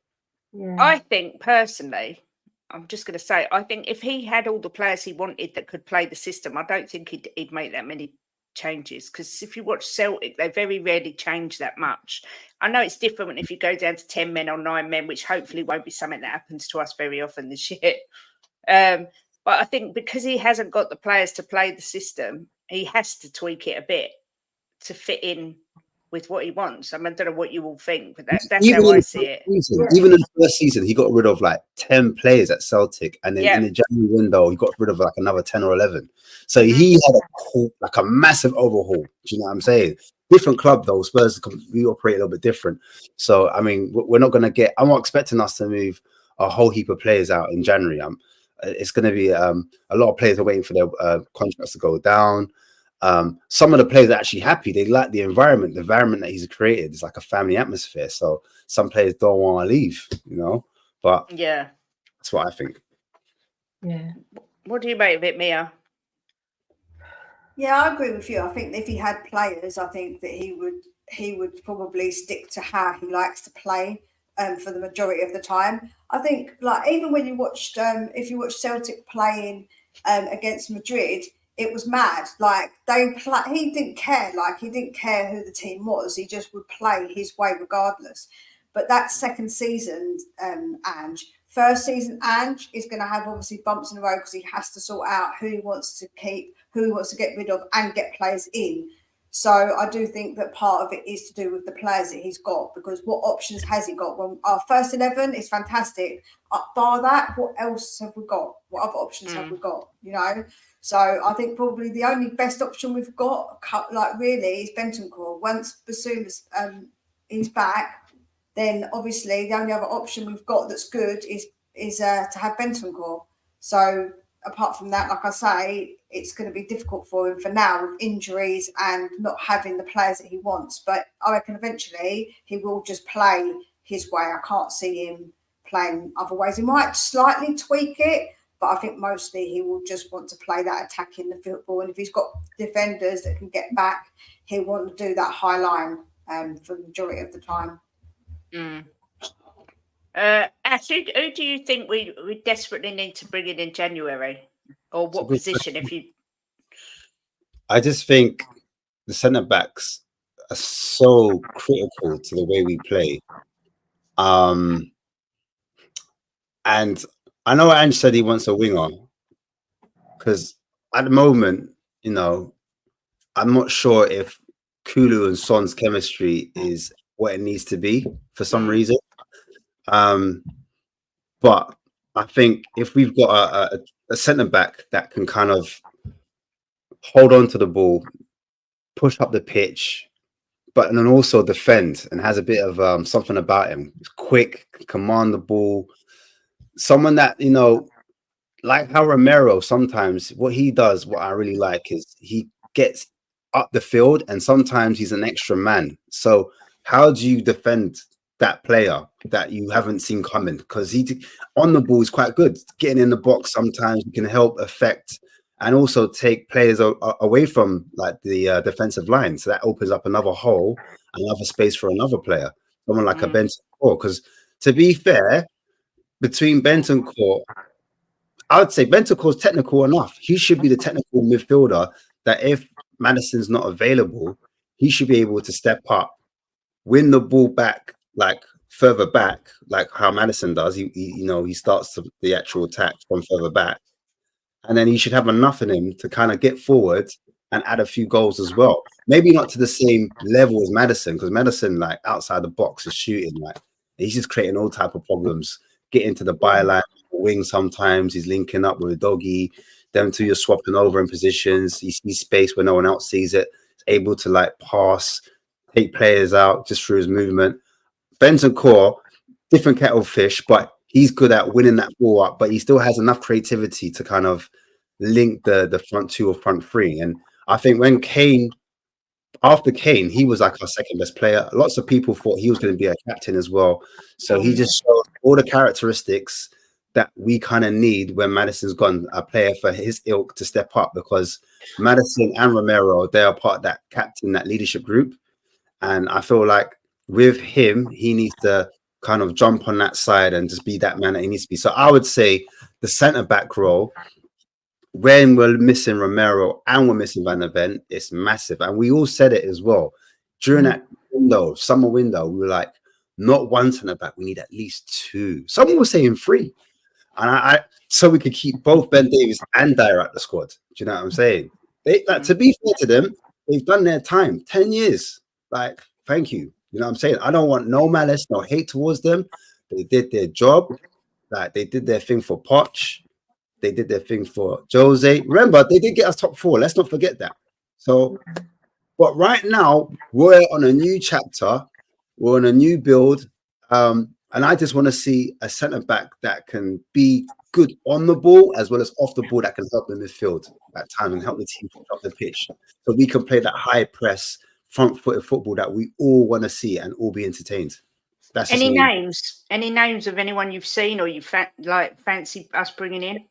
Yeah. I think personally, I'm just going to say, I think if he had all the players he wanted that could play the system, I don't think he'd make that many changes. Because if you watch Celtic, they very rarely change that much. I know it's different if you go down to 10 men or 9 men, which hopefully won't be something that happens to us very often this year. But I think because he hasn't got the players to play the system, he has to tweak it a bit to fit in with what he wants. I mean, I don't know what you all think, but that's Even how in I the see it. season, even in the first season, he got rid of like 10 players at Celtic, and then Yeah. in the January window, he got rid of like another 10 or 11. So he had a massive overhaul. Do you know what I'm saying? Different club though. Spurs, we operate a little bit different. So I mean, we're not going to get. I'm not expecting us to move a whole heap of players out in January. It's going to be a lot of players are waiting for their contracts to go down. Some of the players are actually happy. They like the environment that he's created. It's like a family atmosphere. So some players don't want to leave, you know. But yeah, that's what I think. Yeah. What do you make of it, Mia? Yeah, I agree with you. I think if he had players, I think that he would probably stick to how he likes to play for the majority of the time. I think, like, even when you watched, if you watched Celtic playing against Madrid, it was mad. Like he didn't care. Like he didn't care who the team was. He just would play his way regardless. But that second season, Ange, first season, Ange is going to have obviously bumps in the road because he has to sort out who he wants to keep, who he wants to get rid of, and get players in. So I do think that part of it is to do with the players that he's got, because what options has he got? Well, our first 11 is fantastic. Bar that, what else have we got? What other options have we got? You know? So I think probably the only best option we've got, like really, is Bentancur. Once Bassoon is back, then obviously the only other option we've got that's good is to have Bentancur. So apart from that, like I say, it's going to be difficult for him for now with injuries and not having the players that he wants. But I reckon eventually he will just play his way. I can't see him playing other ways. He might slightly tweak it, but I think mostly he will just want to play that attacking the football. And if he's got defenders that can get back, he'll want to do that high line for the majority of the time. Ash, who do you think we desperately need to bring in January? Or what position, if you... I just think the centre-backs are so critical to the way we play. And I know Ange said he wants a winger, because at the moment, you know, I'm not sure if Kulu and Son's chemistry is what it needs to be for some reason. But I think if we've got a centre back that can kind of hold on to the ball, push up the pitch, but then also defend and has a bit of something about him, he's quick, can command the ball, someone that, you know, like how Romero sometimes, what he does, what I really like is he gets up the field and sometimes he's an extra man. So how do you defend that player that you haven't seen coming? Because he on the ball is quite good, getting in the box sometimes he can help affect and also take players away from like the defensive line. So that opens up another hole, another space for another player, someone like a Bentancur. Because to be fair, between Bentancur, I would say Bentancur's technical enough. He should be the technical midfielder that if Maddison's not available, he should be able to step up, win the ball back, like further back, like how Maddison does. He starts the actual attack from further back, and then he should have enough in him to kind of get forward and add a few goals as well. Maybe not to the same level as Maddison, because Maddison, like outside the box, is shooting like he's just creating all type of problems. Get into the byline, wing sometimes. He's linking up with a doggy. Them two are swapping over in positions. He sees space where no one else sees it. He's able to like pass, take players out just through his movement. Bentancur, different kettle of fish, but he's good at winning that ball up. But he still has enough creativity to kind of link the front two or front three. And I think when after Kane, he was like our second best player. Lots of people thought he was going to be a captain as well. So he just showed all the characteristics that we kind of need when Maddison's gone, a player for his ilk to step up, because Maddison and Romero, they are part of that captain, that leadership group. And I feel like with him, he needs to kind of jump on that side and just be that man that he needs to be. So I would say the centre-back role, when we're missing Romero and we're missing Van der Ven, it's massive. And we all said it as well. During that window, summer window, we were like, not one centre-back, we need at least two. Someone was saying three. And I so we could keep both Ben Davies and Dyer at the squad. Do you know what I'm saying? To be fair to them, they've done their time. 10 years. Like, thank you. You know what I'm saying? I don't want no malice, no hate towards them. They did their job. Like, they did their thing for Poch. They did their thing for Jose. Remember, they did get us top 4. Let's not forget that. So, but right now, we're on a new chapter. We're on a new build. And I just want to see a centre-back that can be good on the ball as well as off the ball, that can help the midfield at time and help the team up the pitch. So we can play that high press, front-footed football that we all want to see and all be entertained. That's any names? Any names of anyone you've seen or you fancy us bringing in?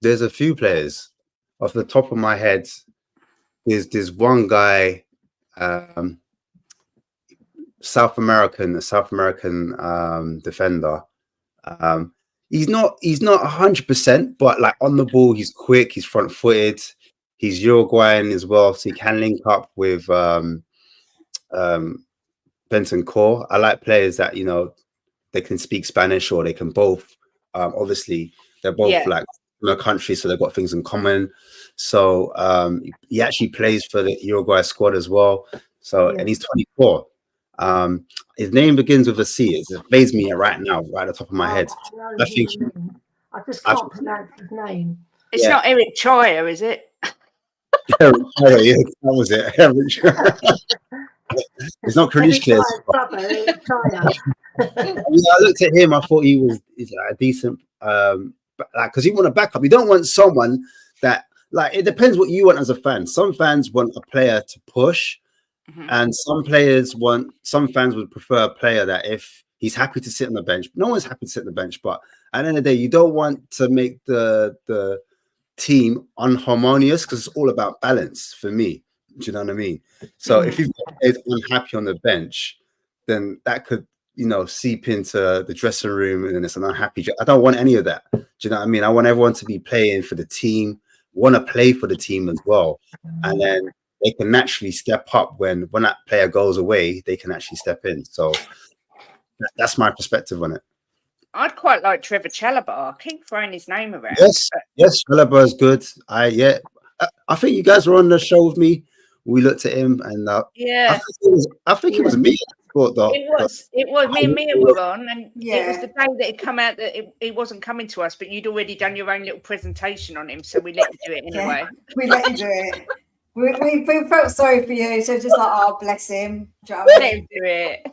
There's a few players off the top of my head. There's one guy, South American defender. He's not 100%, but like on the ball, he's quick, he's front-footed, he's Uruguayan as well, so he can link up with Bentancur. I like players that, you know, they can speak Spanish, or they can both. Obviously, they're both like from a country, so they've got things in common. So he actually plays for the Uruguay squad as well. So and he's 24. His name begins with a C. It evades me right now, right at the top of my head. I just can't pronounce his name. It's not Eric Chaya, is it? Eric Chaya, yeah, that was it. It's not Krishna. I looked at him. I thought he's a decent, because you want a backup. You don't want someone that, like, it depends what you want as a fan. Some fans want a player to push, and some fans would prefer a player that if he's happy to sit on the bench. No one's happy to sit on the bench, but at the end of the day, you don't want to make the team unharmonious, because it's all about balance for me. Do you know what I mean? So if you've got players unhappy on the bench, then that could, you know, seep into the dressing room, and it's an unhappy. I don't want any of that. Do you know what I mean? I want everyone to be playing for the team, want to play for the team as well, and then they can naturally step up when that player goes away. They can actually step in. So that's my perspective on it. I'd quite like Trevor Chalobah. I keep throwing his name around. Yes, Chalobah is good. I think you guys were on the show with me. We looked at him, and I think it was me. It was me and Mia were on, and it was the day that it come out that it wasn't coming to us, but you'd already done your own little presentation on him, so we let you do it anyway. We let you do it. We felt sorry for you, so just like, oh, bless him. Let him do it.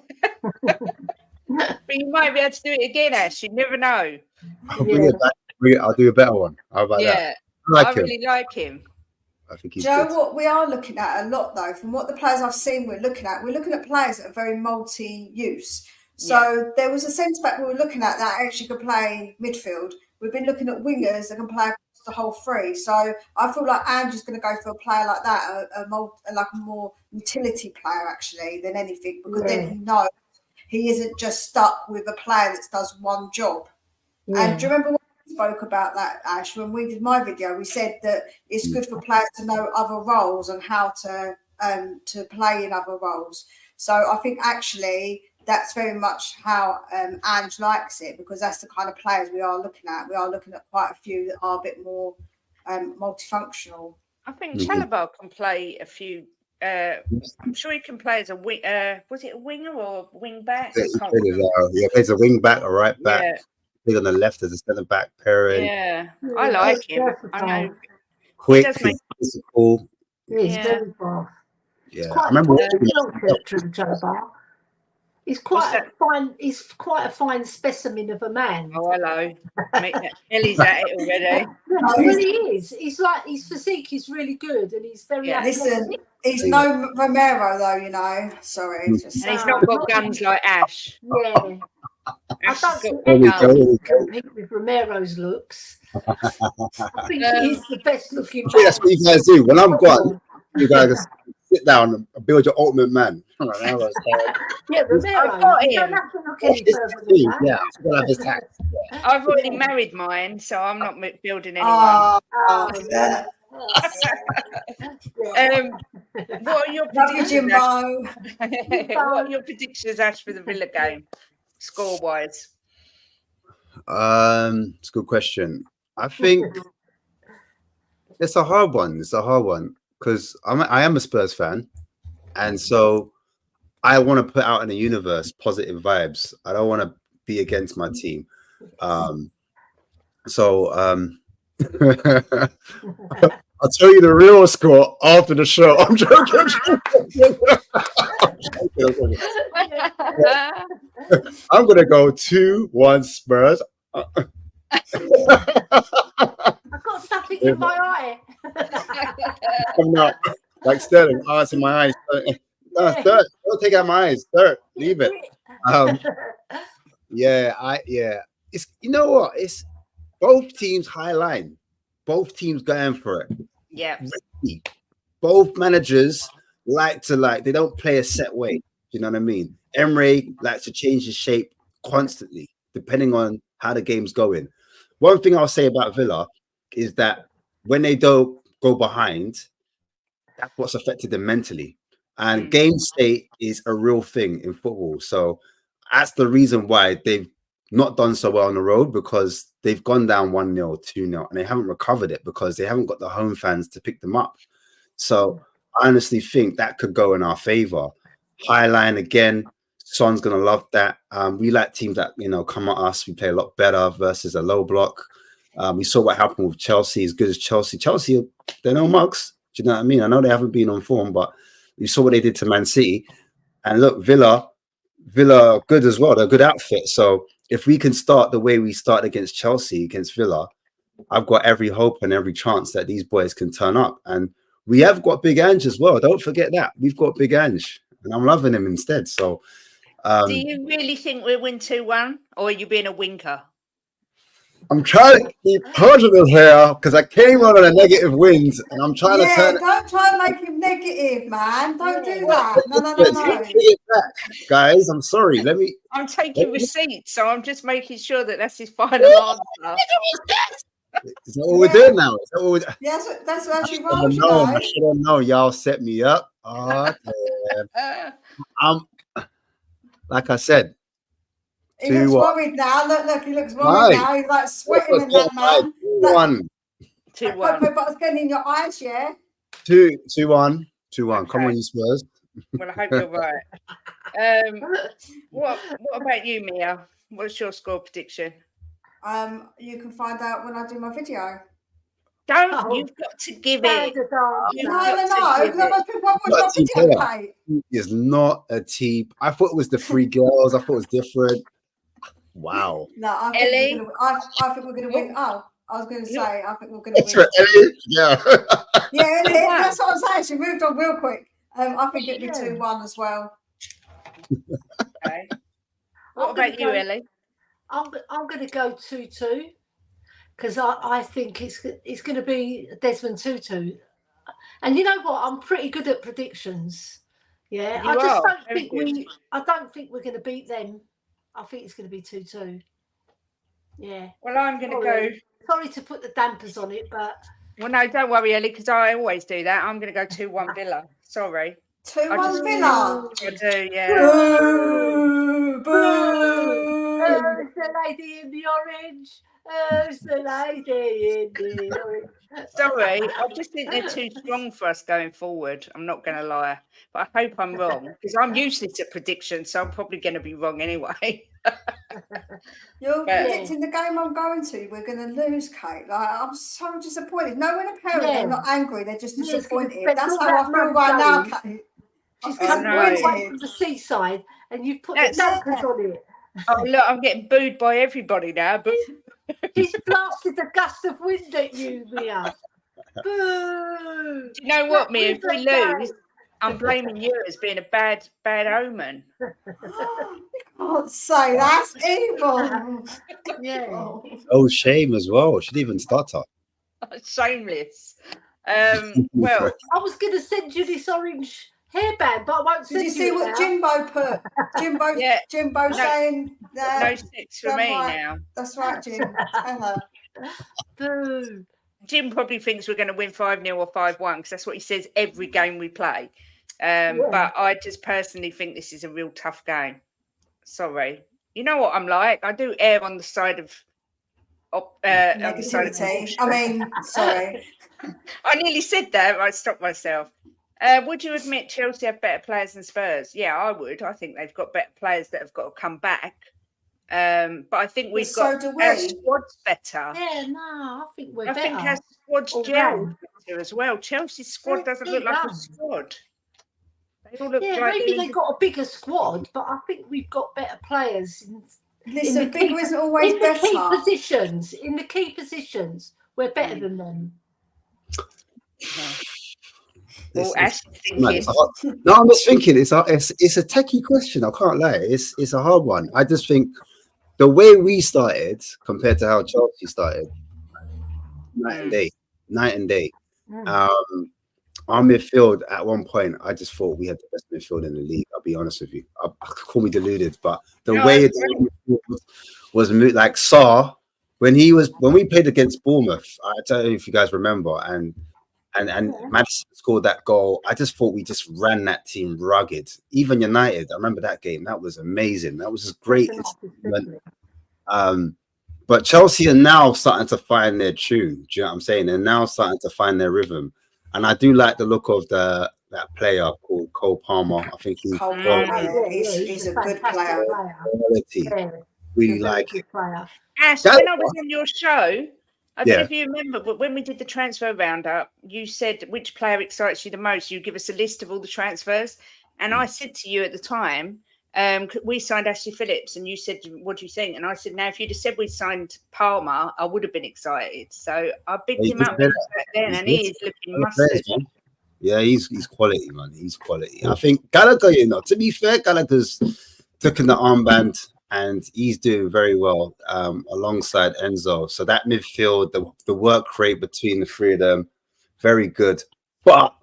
But you might be able to do it again, Ash. You never know. I'll do a better one. How about that? I really like him. I think he's good. What we are looking at a lot, though, from what the players I've seen we're looking at players that are very multi-use. So there was a centre back we were looking at that actually could play midfield. We've been looking at wingers that can play across the whole three. So I feel like Andrew's going to go for a player like that, a more utility player actually than anything, because then he knows he isn't just stuck with a player that does one job. And do you remember when we spoke about that, Ash, when we did my video? We said that it's good for players to know other roles and how to play in other roles. So I think actually that's very much how Ange likes it, because that's the kind of players we are looking at. We are looking at quite a few that are a bit more multifunctional. I think Chalobah can play a few. I'm sure he can play as a wing. Was it a winger or wing back? Yeah, he plays a wing back or right back. Yeah. Played on the left as a centre back pairing. Yeah, I like him. I know. Quick, physical. He's very fast. Yeah, I remember. He's quite a fine. He's quite a fine specimen of a man. Oh, hello. Ellie's at it already. Well, he is. He's like his physique is really good, and he's very. Listen, he's no Romero though, you know. Sorry, And he's not got guns like Ash. Yeah. I don't think There anyone can compete with Romero's looks. I think he's the best looking. That's what you guys do. When I'm gone, you guys just sit down and build your ultimate man. Yeah, Romero. You don't have to look any further than that. I've already married mine, so I'm not building anyone. What are your predictions? What are your predictions, Ash, for the Villa game, score-wise? It's a good question. I think it's a hard one. It's a hard one because I am a Spurs fan, and so I want to put out in the universe positive vibes. I don't want to be against my team. I'll tell you the real score after the show. I'm joking. I'm gonna go 2-1 Spurs. I've got something in my eye. I'm not like Sterling. Oh, it's in my eyes. No, Sterling, don't take out my eyes. Sterling, leave it. It's, you know what? It's both teams high line. Both teams going for it. Yeah. Both managers they don't play a set way. You know what I mean? Emre likes to change his shape constantly, depending on how the game's going. One thing I'll say about Villa is that when they don't go behind, that's what's affected them mentally. And game state is a real thing in football. So that's the reason why they've not done so well on the road, because they've gone down 1-0, 2-0, and they haven't recovered it because they haven't got the home fans to pick them up. So I honestly think that could go in our favor. High line again. Son's going to love that. We like teams that, come at us. We play a lot better versus a low block. We saw what happened with Chelsea, as good as Chelsea. Chelsea, they're no mugs. Do you know what I mean? I know they haven't been on form, but you saw what they did to Man City. And look, Villa are good as well. They're a good outfit. So if we can start the way we started against Chelsea, against Villa, I've got every hope and every chance that these boys can turn up. And we have got Big Ange as well. Don't forget that. We've got Big Ange. And I'm loving him instead. So do you really think we'll win 2-1, or are you being a winker? I'm trying to keep positive here because I came on a negative wins, and I'm trying to turn. Don't try and make him negative, man. Don't do that. No. Guys, I'm sorry. I'm taking receipts, so I'm just making sure that that's his final answer. Is that what we're doing now? Is that what we're... Yes, that's what you I should have known. Y'all set me up. Oh, like I said. He looks worried now. Look, he looks worried now. He's like sweating in that man. 2-1. But it's getting in your eyes, yeah? 2-1. 2-1. Come on, you Spurs. Well, I hope you're right. What about you, Mia? What's your score prediction? You can find out when I do my video. You've got to give it. No. Most people won't watch my video, Kate. It's not a team. I thought it was the three girls. I thought it was different. Wow. No, I think we're going to win. Oh, I was going to say, I think we're going to win. Right, Ellie. Yeah. Yeah, Ellie, that's what I'm saying. She moved on real quick. I think it'll be 2-1 as well. Okay. What about you, Ellie? I'm going to go 2-2 because I think it's going to be Desmond Tutu. And you know what? I'm pretty good at predictions. Yeah, I don't think we're going to beat them. I think it's going to be 2-2. Yeah. Well, I'm going to go. Sorry to put the dampers on it, but. Well, no, don't worry, Ellie, because I always do that. I'm going to go 2-1 Villa. Sorry. 2-1 Villa. I do, yeah. Boo! Boo! Oh, it's the lady in the orange. Oh, it's the lady in the orange. Sorry, I just think they're too strong for us going forward. I'm not going to lie. But I hope I'm wrong, because I'm useless at predictions, so I'm probably going to be wrong anyway. You're predicting the game I'm going to. We're going to lose, Kate. Like, I'm so disappointed. No one apparently they're not angry. They're just disappointed. That's how I feel right now, Kate. She's Oh, come no. all the way from the seaside, and you've put That's- the dunkers on it. Oh, look, I'm getting booed by everybody now. But She's blasted a gust of wind at you, Mia. Boo! do you know what, Mia? If we That lose, I'm blaming you as being a bad omen. Can't say that's evil. Yeah. Oh, shame as well. She didn't even start up. Shameless. Well, I was going to send you this orange hairband, but I won't Did send you see it what now. Jimbo put? Jimbo no- saying that. no sex for me now. That's right, Jim. Tell her. Boo. Jim probably thinks we're going to win 5-0 or 5-1 because that's what he says every game we play. But I just personally think this is a real tough game. Sorry. You know what I'm like? I do err on the side of Negativity. I mean, sorry. I nearly said that. I stopped myself. Would you admit Chelsea have better players than Spurs? Yeah, I would. I think they've got better players that have got to come back. But I think we've got do our we. squad's better. Yeah, no, I think we're I better. think our squad's All gelled round. better as well. Chelsea's squad doesn't look like a squad. They all look Yeah, like maybe they've got a bigger squad, but I think we've got better players. Listen, bigger isn't always in better. In the key positions, we're better than them. Well, Ash is No, thinking. I'm just thinking it's a techie question. I can't lie. It's a hard one. I just think the way we started compared to how Chelsea started, night and day. Our midfield at one point, I just thought we had the best midfield in the league. I'll be honest with you. Call me deluded, but the way it was like Sarr when we played against Bournemouth. I don't know if you guys remember, and Madison scored that goal. I just thought we just ran that team rugged. Even United, I remember that game. That was amazing. That was just great. But Chelsea are now starting to find their tune. Do you know what I'm saying? They're now starting to find their rhythm. And I do like the look of that player called Cole Palmer. I think he's a good player. Really like it. Ash, when I was on your show, I don't know if you remember, but when we did the transfer roundup, you said which player excites you the most. You give us a list of all the transfers. And I said to you at the time, we signed Ashley Phillips, and you said, what do you think? And I said, now, if you'd have said we signed Palmer, I would have been excited. So I picked him up back then, and he is looking mustard. Yeah, he's quality, man. He's quality. I think Gallagher, to be fair, Gallagher's taken the armband, and he's doing very well alongside Enzo. So that midfield, the work rate between the three of them, very good. But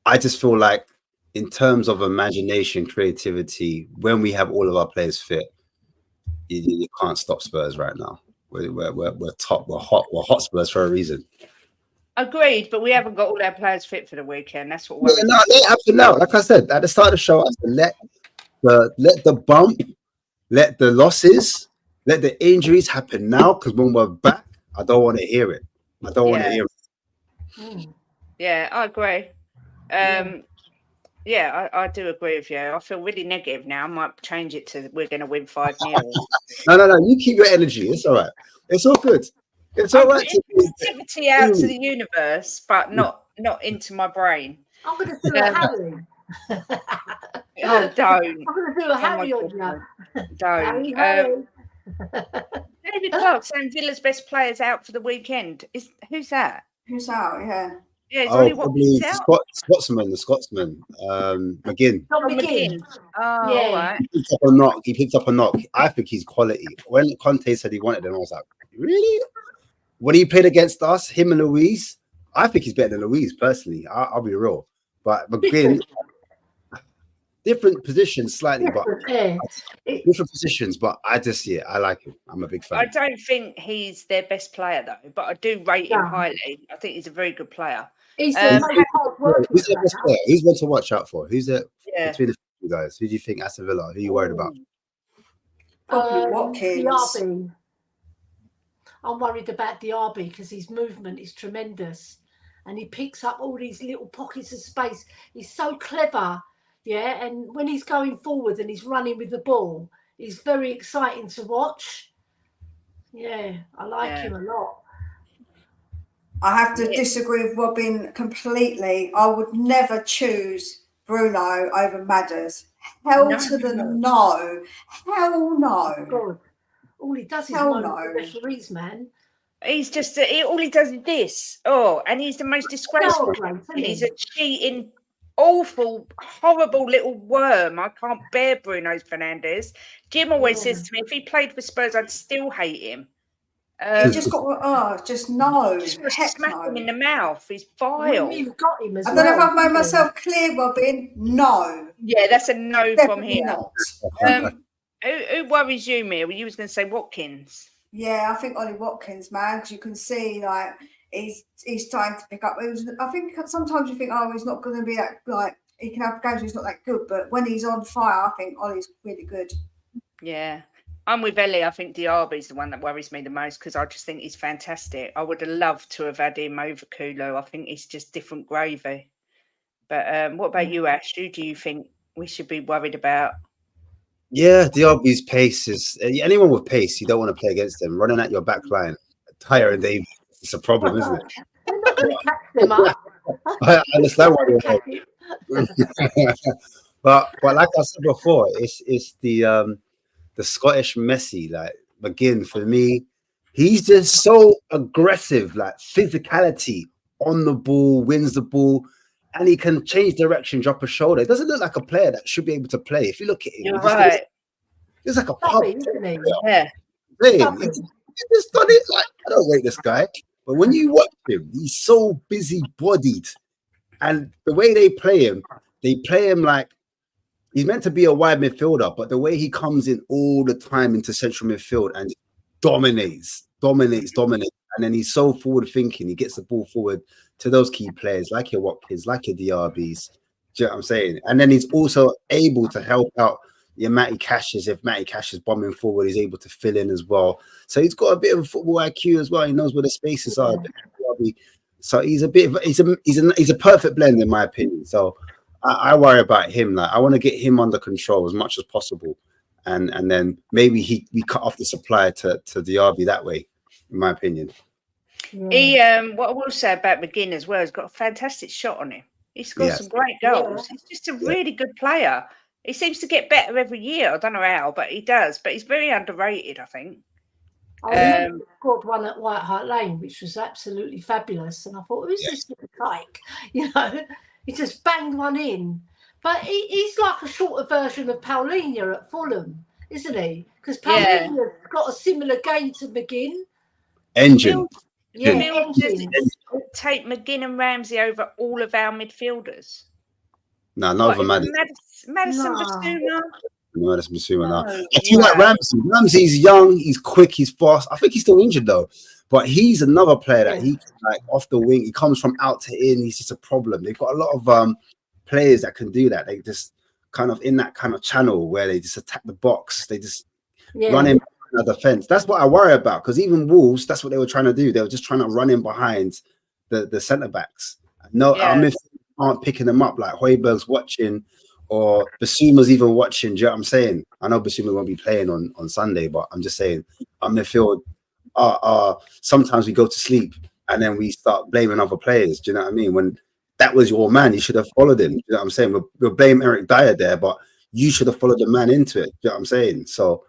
I just feel like, in terms of imagination, creativity, when we have all of our players fit, you can't stop Spurs right now. We're top. We're hot Spurs for a reason. Agreed, but we haven't got all our players fit for the weekend. That's what worries. No, they have to know. Like I said at the start of the show, I said, let the bump, let the losses, let the injuries happen now. Because when we're back, I don't want to hear it. I don't want to hear it. Yeah, I agree. Yeah, I do agree with you. I feel really negative now. I might change it to we're going to win 5-0. No. You keep your energy. It's all right. It's all good. It's all right. Positivity out to the universe, but not into my brain. I'm going to do a Harry. Oh, don't. I'm going to do a Harry on you. Don't. Harry. David Clark saying Villa's best players out for the weekend. Who's that? Who's out? Yeah. Yeah, probably the Scotsman, McGinn. McGinn. Oh, all right. He picked up a knock. I think he's quality. When Conte said he wanted him, I was like, really? When he played against us, him and Louise, I think he's better than Louise, personally. I'll be real. But McGinn, different positions slightly, but different positions. But I like him. I'm a big fan. I don't think he's their best player, though, but I do rate him highly. I think he's a very good player. He's the most hard-working Who's their best player? Who's one to watch out for? Who's there between the two guys? Who do you think Aston Villa? Who are you worried about? Probably Watkins. Diaby. I'm worried about Diaby because his movement is tremendous, and he picks up all these little pockets of space. He's so clever, and when he's going forward and he's running with the ball, he's very exciting to watch. Yeah, I like him a lot. I have to disagree with Robin completely. I would never choose Bruno over Madders. Hell to the no. Hell no. God, all he does is Hell moan no. at the referees, man. He's just all he does is this. Oh, and he's the most disgraceful. Great, He's a cheating, awful, horrible little worm. I can't bear Bruno Fernandes. Jim always says to me, if he played for Spurs, I'd still hate him. You just got just no. Just Heck smack no. him in the mouth. He's vile. You've got him as I don't know if I've made myself clear, Robin. No. Yeah, that's a no from Definitely here. not. Who worries you, Mia? You was going to say Watkins. Yeah, I think Ollie Watkins, man, because you can see like he's trying to pick up. I think sometimes you think, oh, he's not going to be that, like, he can have games where he's not that good, but when he's on fire, I think Ollie's really good. Yeah, I'm with Ellie. I think Diaby's the one that worries me the most because I just think he's fantastic. I would have loved to have had him over Kulo. I think he's just different gravy. But what about you, Ash? Who do you think we should be worried about? Yeah, Diaby's pace is anyone with pace. You don't want to play against them. Running at your back line, Tyre and Dave. It's a problem, isn't it? They're not going to catch them up. I understand why you're but like I said before, it's the Scottish Messi, like McGinn. For me, he's just so aggressive, like physicality on the ball, wins the ball, and he can change direction, drop a shoulder. It doesn't look like a player that should be able to play. If you look at him, You're right. He's like a pub. Yeah. Playing. He just done it. Like, I don't rate this guy, but when you watch him, he's so busy-bodied, and the way they play him like he's meant to be a wide midfielder, but the way he comes in all the time into central midfield and dominates, and then he's so forward-thinking. He gets the ball forward to those key players like your Watkins, like your DRBs. Do you know what I'm saying? And then he's also able to help out your Matty Cashes. If Matty Cash is bombing forward, he's able to fill in as well. So he's got a bit of football IQ as well. He knows where the spaces are. So he's a bit of he's a perfect blend in my opinion. So I worry about him. Like I want to get him under control as much as possible, and then maybe we cut off the supply to DRB that way, in my opinion. Yeah. He what I will say about McGinn as well, he's got a fantastic shot on him. He's got some great goals. He's just a really good player. He seems to get better every year. I don't know how, but he does. But he's very underrated, I think. I remember he scored one at White Hart Lane, which was absolutely fabulous. And I thought, who's this like? You know, he just banged one in. But he's like a shorter version of Paulinho at Fulham, isn't he? Because Paulinho's got a similar game to McGinn. Engine. Take McGinn and Ramsey over all of our midfielders. No, not over Madison. Madison Basuma. No, Madison Basuma. No. I do like Ramsey. Ramsey's young, he's quick, he's fast. I think he's still injured though, but he's another player that he like off the wing. He comes from out to in. He's just a problem. They've got a lot of players that can do that. They just kind of in that kind of channel where they just attack the box. They just run in the defense. That's what I worry about because even Wolves, that's what they were trying to do. They were just trying to run in behind the centre backs. No, our midfielders aren't picking them up. Like Højbjerg's watching, or Basuma's even watching. Do you know what I'm saying? I know Basuma won't be playing on Sunday, but I'm just saying our midfield. Sometimes we go to sleep and then we start blaming other players. Do you know what I mean? When that was your man, you should have followed him. Do you know what I'm saying? We'll blame Eric Dyer there, but you should have followed the man into it. Do you know what I'm saying? So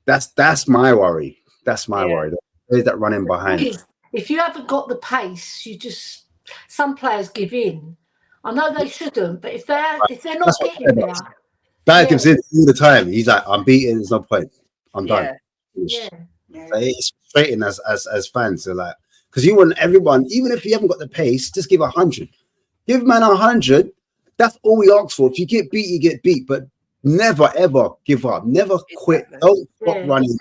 that's my worry. That's my worry. There's that running behind. If you haven't got the pace, some players give in. I know they shouldn't, but if they're not getting there, Dyer gives in all the time. He's like, I'm beaten. There's no point. I'm done. Yeah. Like, it's frustrating as fans. So like, because you want everyone, even if you haven't got the pace, just give 100. Give man 100. That's all we ask for. If you get beat, you get beat. But never ever give up. Never quit. Don't stop running.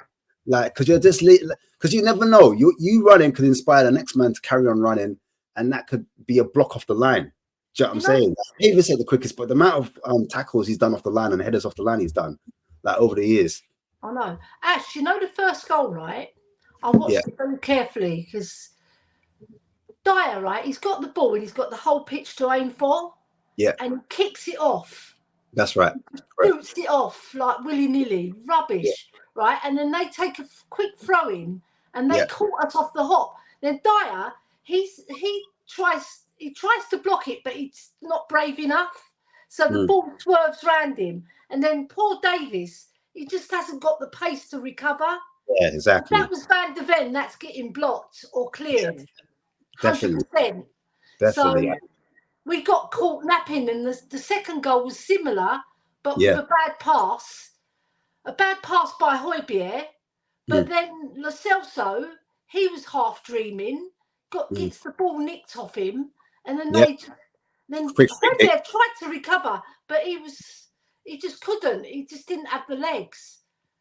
Like, because you're just because you never know. You running could inspire the next man to carry on running, and that could be a block off the line. Do you know what I'm saying? He even said the quickest, but the amount of tackles he's done off the line and headers off the line he's done, like over the years. I know. Ash, you know the first goal, right? I watched it very carefully because Dyer, right? He's got the ball and he's got the whole pitch to aim for. Yeah. And kicks it off. That's right. Boots it off like willy-nilly. Rubbish. Right? And then they take a quick throw in and they caught us off the hop. Then Dyer, he tries to block it, but he's not brave enough. So the ball swerves round him. And then poor Davies, he just hasn't got the pace to recover. Yeah, exactly. If that was Van de Ven, that's getting blocked or cleared. Definitely. 100%. Definitely. So we got caught napping, and the second goal was similar, but with a bad pass. A bad pass by Højbjerg, but then Lo Celso, he was half dreaming, gets the ball nicked off him, and then Højbjerg tried to recover, but he just couldn't. He just didn't have the legs.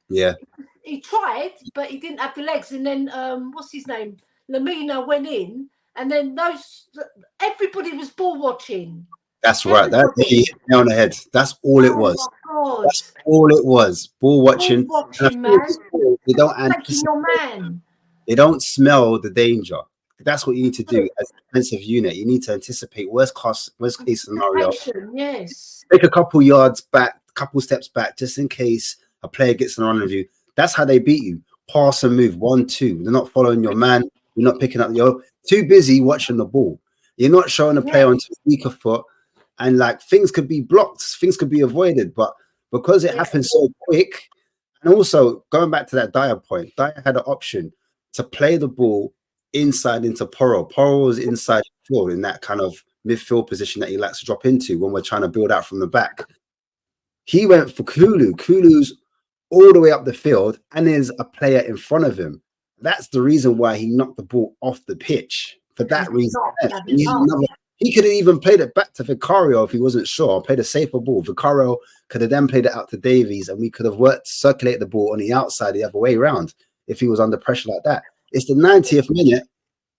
Yeah. He tried, but he didn't have the legs. And then what's his name? Lamina went in, and then everybody was ball watching. That's right. That's on the head. That's all it was. That's all it was. Ball watching. Man. They don't anticipate. Your man. They don't smell the danger. That's what you need to do as a defensive unit. You need to anticipate worst case scenario. Yes. Take a couple yards back, couple steps back, just in case a player gets in run of you. That's how they beat you. Pass and move. 1-2. They're not following your man. You're not picking up. You're too busy watching the ball. You're not showing the player onto a weaker foot. And like things could be blocked, things could be avoided, but because it happened so quick, and also going back to that Dyer point, Dyer had an option to play the ball inside into Porro. Porro was inside the field in that kind of midfield position that he likes to drop into when we're trying to build out from the back. He went for Kulu. Kulu's all the way up the field, and there's a player in front of him. That's the reason why he knocked the ball off the pitch. For that reason, he could have even played it back to Vicario if he wasn't sure, played a safer ball. Vicario could have then played it out to Davies, and we could have circulated the ball on the outside the other way around if he was under pressure like that. It's the 90th minute.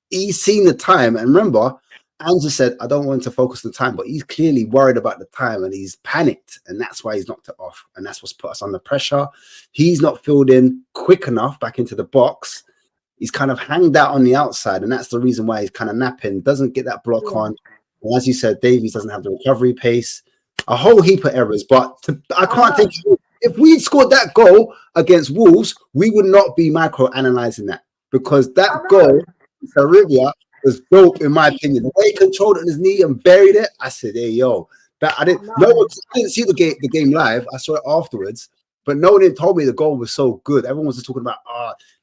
He's seen the time. And remember, Andrew said, I don't want to focus on the time, but he's clearly worried about the time and he's panicked. And that's why he's knocked it off. And that's what's put us under pressure. He's not filled in quick enough back into the box. He's kind of hanged out on the outside. And that's the reason why he's kind of napping, doesn't get that block on. And as you said, Davies doesn't have the recovery pace. A whole heap of errors. But I can't think, if we'd scored that goal against Wolves, we would not be micro-analysing that. Because that goal, Sarabia, was dope in my opinion. The way he controlled it on his knee and buried it, I said, "Hey, yo, that I didn't see the game live. I saw it afterwards, but no one told me the goal was so good. Everyone was just talking about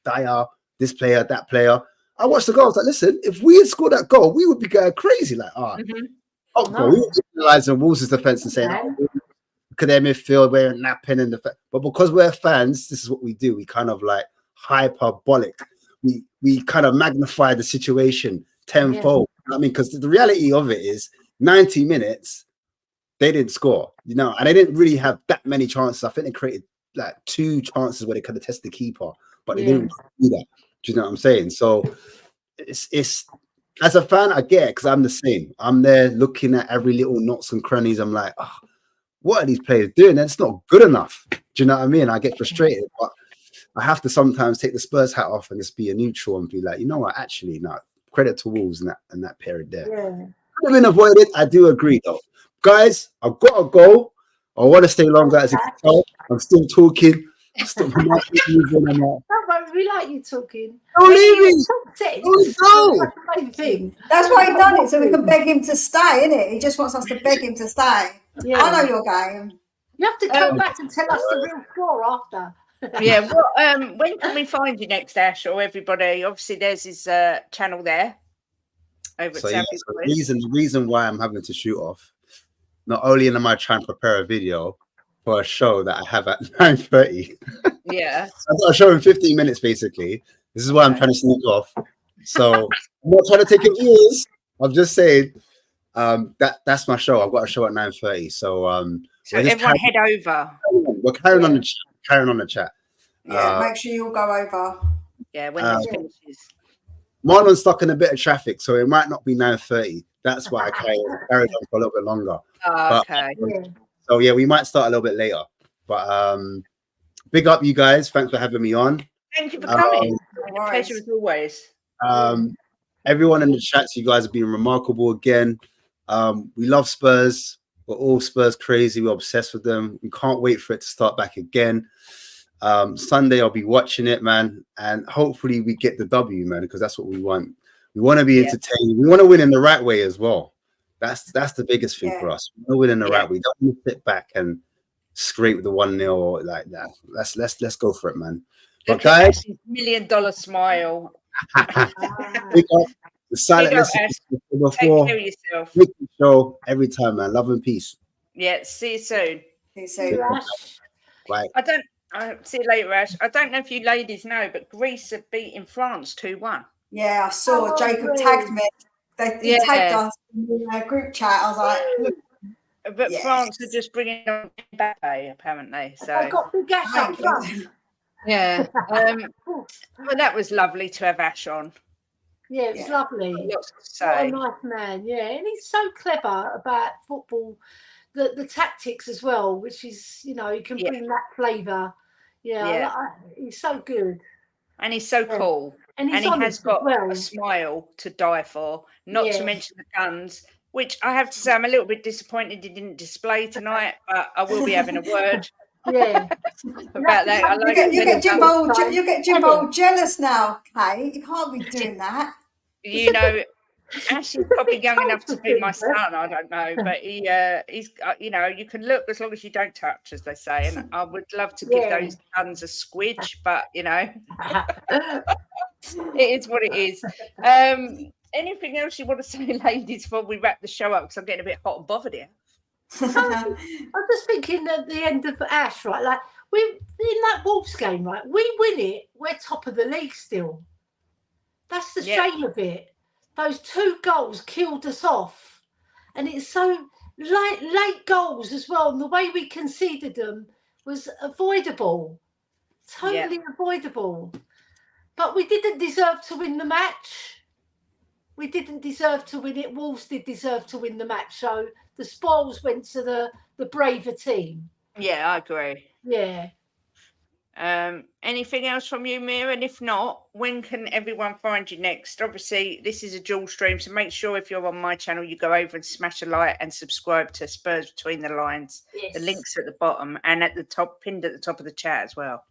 Dyer, this player, that player. I watched the goal. I was like, listen, if we had scored that goal, we would be going crazy. Like, we were analysing Wolves' defense and saying, look at their midfield, we're napping in the but because we're fans, this is what we do. We kind of like hyperbolic. We kind of magnify the situation tenfold. I mean, because the reality of it is 90 minutes, they didn't score, you know, and they didn't really have that many chances. I think they created like 2 chances where they could have tested the keeper, but they didn't do that. Do you know what I'm saying? So it's as a fan, I get it because I'm the same. I'm there looking at every little knots and crannies. I'm like, what are these players doing? That's not good enough. Do you know what I mean? I get frustrated, but I have to sometimes take the Spurs hat off and just be a neutral and be like, you know what? Actually, no. Credit to Wolves in that period there. Could have been avoided. I do agree, though. Guys, I've got to go. I want to stay longer, as you can tell. I'm still talking. We like you talking. Don't leave me. Thing. That's why he done it, so we can beg him to stay, innit? He just wants us to beg him to stay. Yeah. I know your game. You have to come back and tell us the real score after. Yeah, when can we find you next, Ash, or everybody? Obviously, there's his channel there. Over at Southview. The reason why I'm having to shoot off, not only am I trying to prepare a video for a show that I have at 9:30. Yeah. I've got a show in 15 minutes, basically. This is why I'm trying to sneak off. So I'm not trying to take your viewers. I'm just saying that's my show. I've got a show at 9:30. So everyone head over. We're carrying on the chat. Yeah, make sure you all go over. Yeah, when this finishes. Marlon's stuck in a bit of traffic, so it might not be 9:30. That's why I carried on for a little bit longer. Okay. So yeah, we might start a little bit later. But big up you guys. Thanks for having me on. Thank you for coming. Pleasure as always. Everyone in the chats, you guys have been remarkable again. We love Spurs. We're all Spurs crazy. We're obsessed with them. We can't wait for it to start back again. Sunday, I'll be watching it, man. And hopefully we get the W, man, because that's what we want. We want to be entertained. We want to win in the right way as well. That's the biggest thing for Yeah. us. We're winning the Yeah. right. We don't want to sit back and scrape the 1-0 like that. Let's go for it, man. But Look at guys, Ash's $1 million smile. big up the silent Big up, listeners Ash. Take before. care of yourself. Make the show every time, man. Love and peace. Yeah, see you soon. See you See soon. you, Ash. Bye. I'll see you later, Ash. I don't know if you ladies know, but Greece have beaten France 2-1. Yeah, I saw Oh, Jacob really? tagged me. He Yeah. tagged us in the group chat. I was like, look, But Yes. France are just bringing on Mbappe, apparently. I So got big Ash up front. yeah, but that was lovely to have Ash on. Yeah, it was Yeah. lovely. Lots to What a say. nice man, yeah, and he's so clever about football, the tactics as well, which is, you know, he can Yeah. bring that flavour. Yeah, Yeah. he's so good, And he's so Yeah. cool. and he's And he honest has as got well. a smile to die for, not Yeah. to mention the guns, which I have to say I'm a little bit disappointed he didn't display tonight, but I will be having a word Yeah, about that. I you like get, you when get the guns- Jimbo jealous now, Kate. You can't be doing that. you know, Ash is probably young cold enough to for be my things, son. I don't know, but he's you know, you can look as long as you don't touch, as they say. And I would love to give Yeah. those guns a squidge, but you know, it is what it is. Anything else you want to say, ladies, before we wrap the show up? Because I'm getting a bit hot and bothered here. I'm just thinking at the end of Ash, right? Like we in that Wolves game, right? We win it, we're top of the league still. That's the Yeah. shame of it. Those 2 goals killed us off, and it's so late goals as well. And the way we conceded them was avoidable, totally avoidable. But we didn't deserve to win the match. We didn't deserve to win it. Wolves did deserve to win the match. So the spoils went to the braver team. Yeah, I agree. Yeah. Anything else from you, Mia? And if not, when can everyone find you next? Obviously, this is a dual stream, so make sure if you're on my channel, you go over and smash a like and subscribe to Spurs Between the Lines. Yes. The link's at the bottom and at the top, pinned at the top of the chat as well.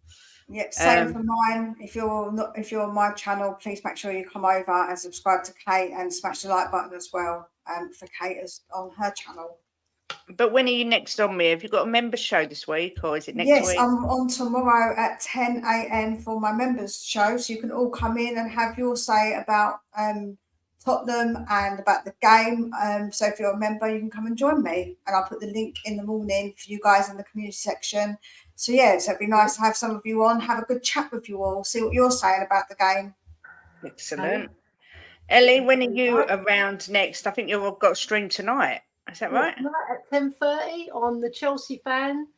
Yep, same for mine. If you're on my channel, please make sure you come over and subscribe to Kate and smash the like button as well. For Kate is on her channel. But when are you next on, Mia? Have you got a member show this week, or is it next Yes, week? I'm on tomorrow at 10 a.m. for my members show, so you can all come in and have your say about Tottenham and about the game. So if you're a member, you can come and join me, and I'll put the link in the morning for you guys in the community section. So yeah, so it'd be nice to have some of you on, have a good chat with you all, see what you're saying about the game. Excellent. Ellie, when are you around next? I think you've got a stream tonight. Is that right? Tonight at 10:30 on the Chelsea Fan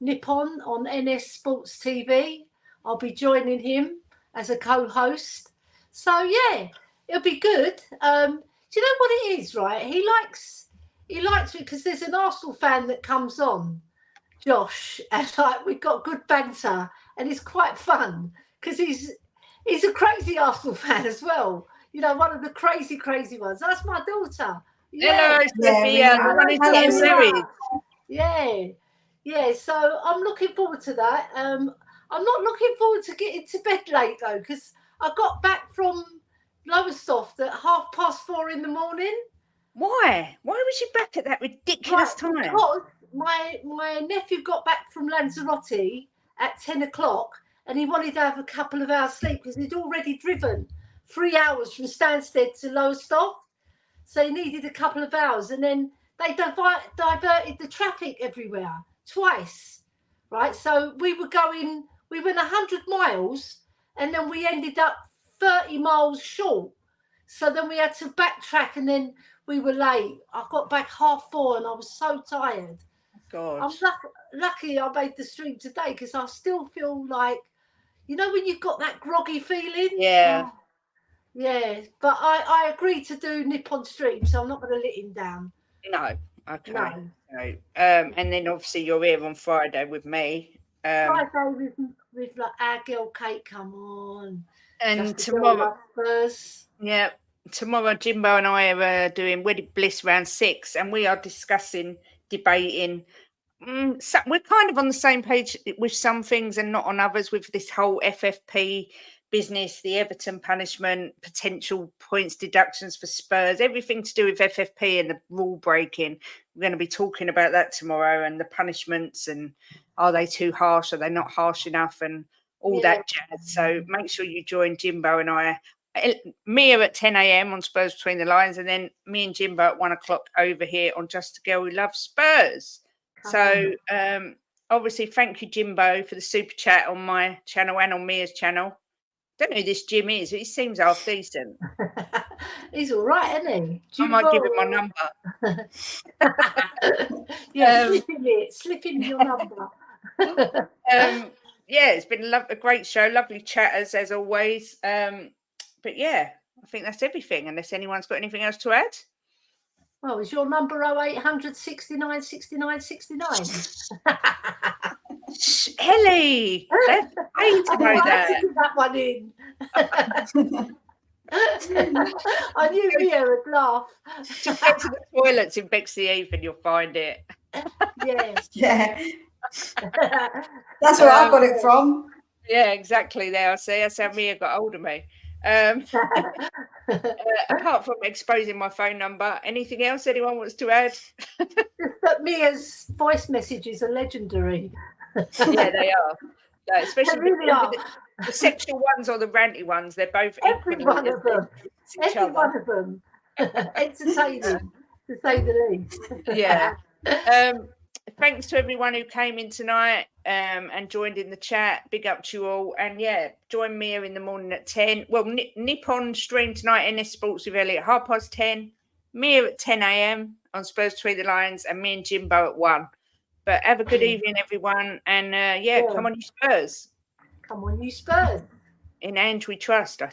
Nippon on NS Sports TV. I'll be joining him as a co-host. So yeah, it'll be good. Do you know what it is, right? He likes me because there's an Arsenal fan that comes on, Josh, and like we've got good banter, and it's quite fun because he's a crazy Arsenal fan as well. You know, one of the crazy ones. That's my daughter. Yeah. Hello, Sophia. The one who's getting married. Yeah. So I'm looking forward to that. I'm not looking forward to getting to bed late though, because I got back from Lowestoft at 4:30 in the morning. Why? Why was you back at that ridiculous time? Because my nephew got back from Lanzarote at 10 o'clock, and he wanted to have a couple of hours sleep because he'd already driven 3 hours from Stansted to Lowestoft. So he needed a couple of hours, and then they diverted the traffic everywhere twice, right? So we went 100 miles, and then we ended up 30 miles short. So then we had to backtrack, and then we were late. I got back 4:30, and I was so tired. God. I'm lucky I made the stream today because I still feel like, you know, when you've got that groggy feeling? Yeah. Yeah, but I agreed to do Nippon stream, so I'm not going to let him down. No. Okay. No. And then obviously you're here on Friday with me. Friday with like our girl Kate, come on. And tomorrow, tomorrow Jimbo and I are doing Wedding Bliss round 6, and we are debating. So we're kind of on the same page with some things and not on others with this whole FFP business, the Everton punishment, potential points deductions for Spurs, everything to do with FFP and the rule breaking. We're going to be talking about that tomorrow, and the punishments, and are they too harsh? Are they not harsh enough? And all that jazz. So make sure you join Jimbo and I. Mia at 10 a.m. on Spurs Between the Lines, and then me and Jimbo at 1 o'clock over here on Just a Girl Who Loves Spurs. So obviously, thank you, Jimbo, for the super chat on my channel and on Mia's channel. Don't know who this Jim is. He seems half decent. He's all right, isn't he? Jimbo. I might give him my number. Slip him your number. Yeah, it's been a great show. Lovely chatters as always. But yeah, I think that's everything. Unless anyone's got anything else to add. Well, is your number 0800 69 69 69? Elly, that's great to know that. That one in. I knew Mia would laugh. Just go to the toilets in Bexley Eve and you'll find it. Yeah. That's where I got it from. Yeah, exactly. There, I see. That's how Mia got hold of me. Apart from exposing my phone number, anything else anyone wants to add? But Mia's voice messages are legendary. Yeah, they are. Especially really the sexual ones or the ranty ones. They're both every one of them. Every one of them. Entertaining, to say the least. Yeah. Thanks to everyone who came in tonight and joined in the chat. Big up to you all. And yeah, join Mia in the morning at 10. Well, nip on stream tonight, NS Sports with Elly at 10:30. Mia at 10 a.m. on Spurs Between the Lines, and me and Jimbo at 1. But have a good evening, everyone. And yeah, come on, you Spurs. Come on, you Spurs. In Ange we trust, I think.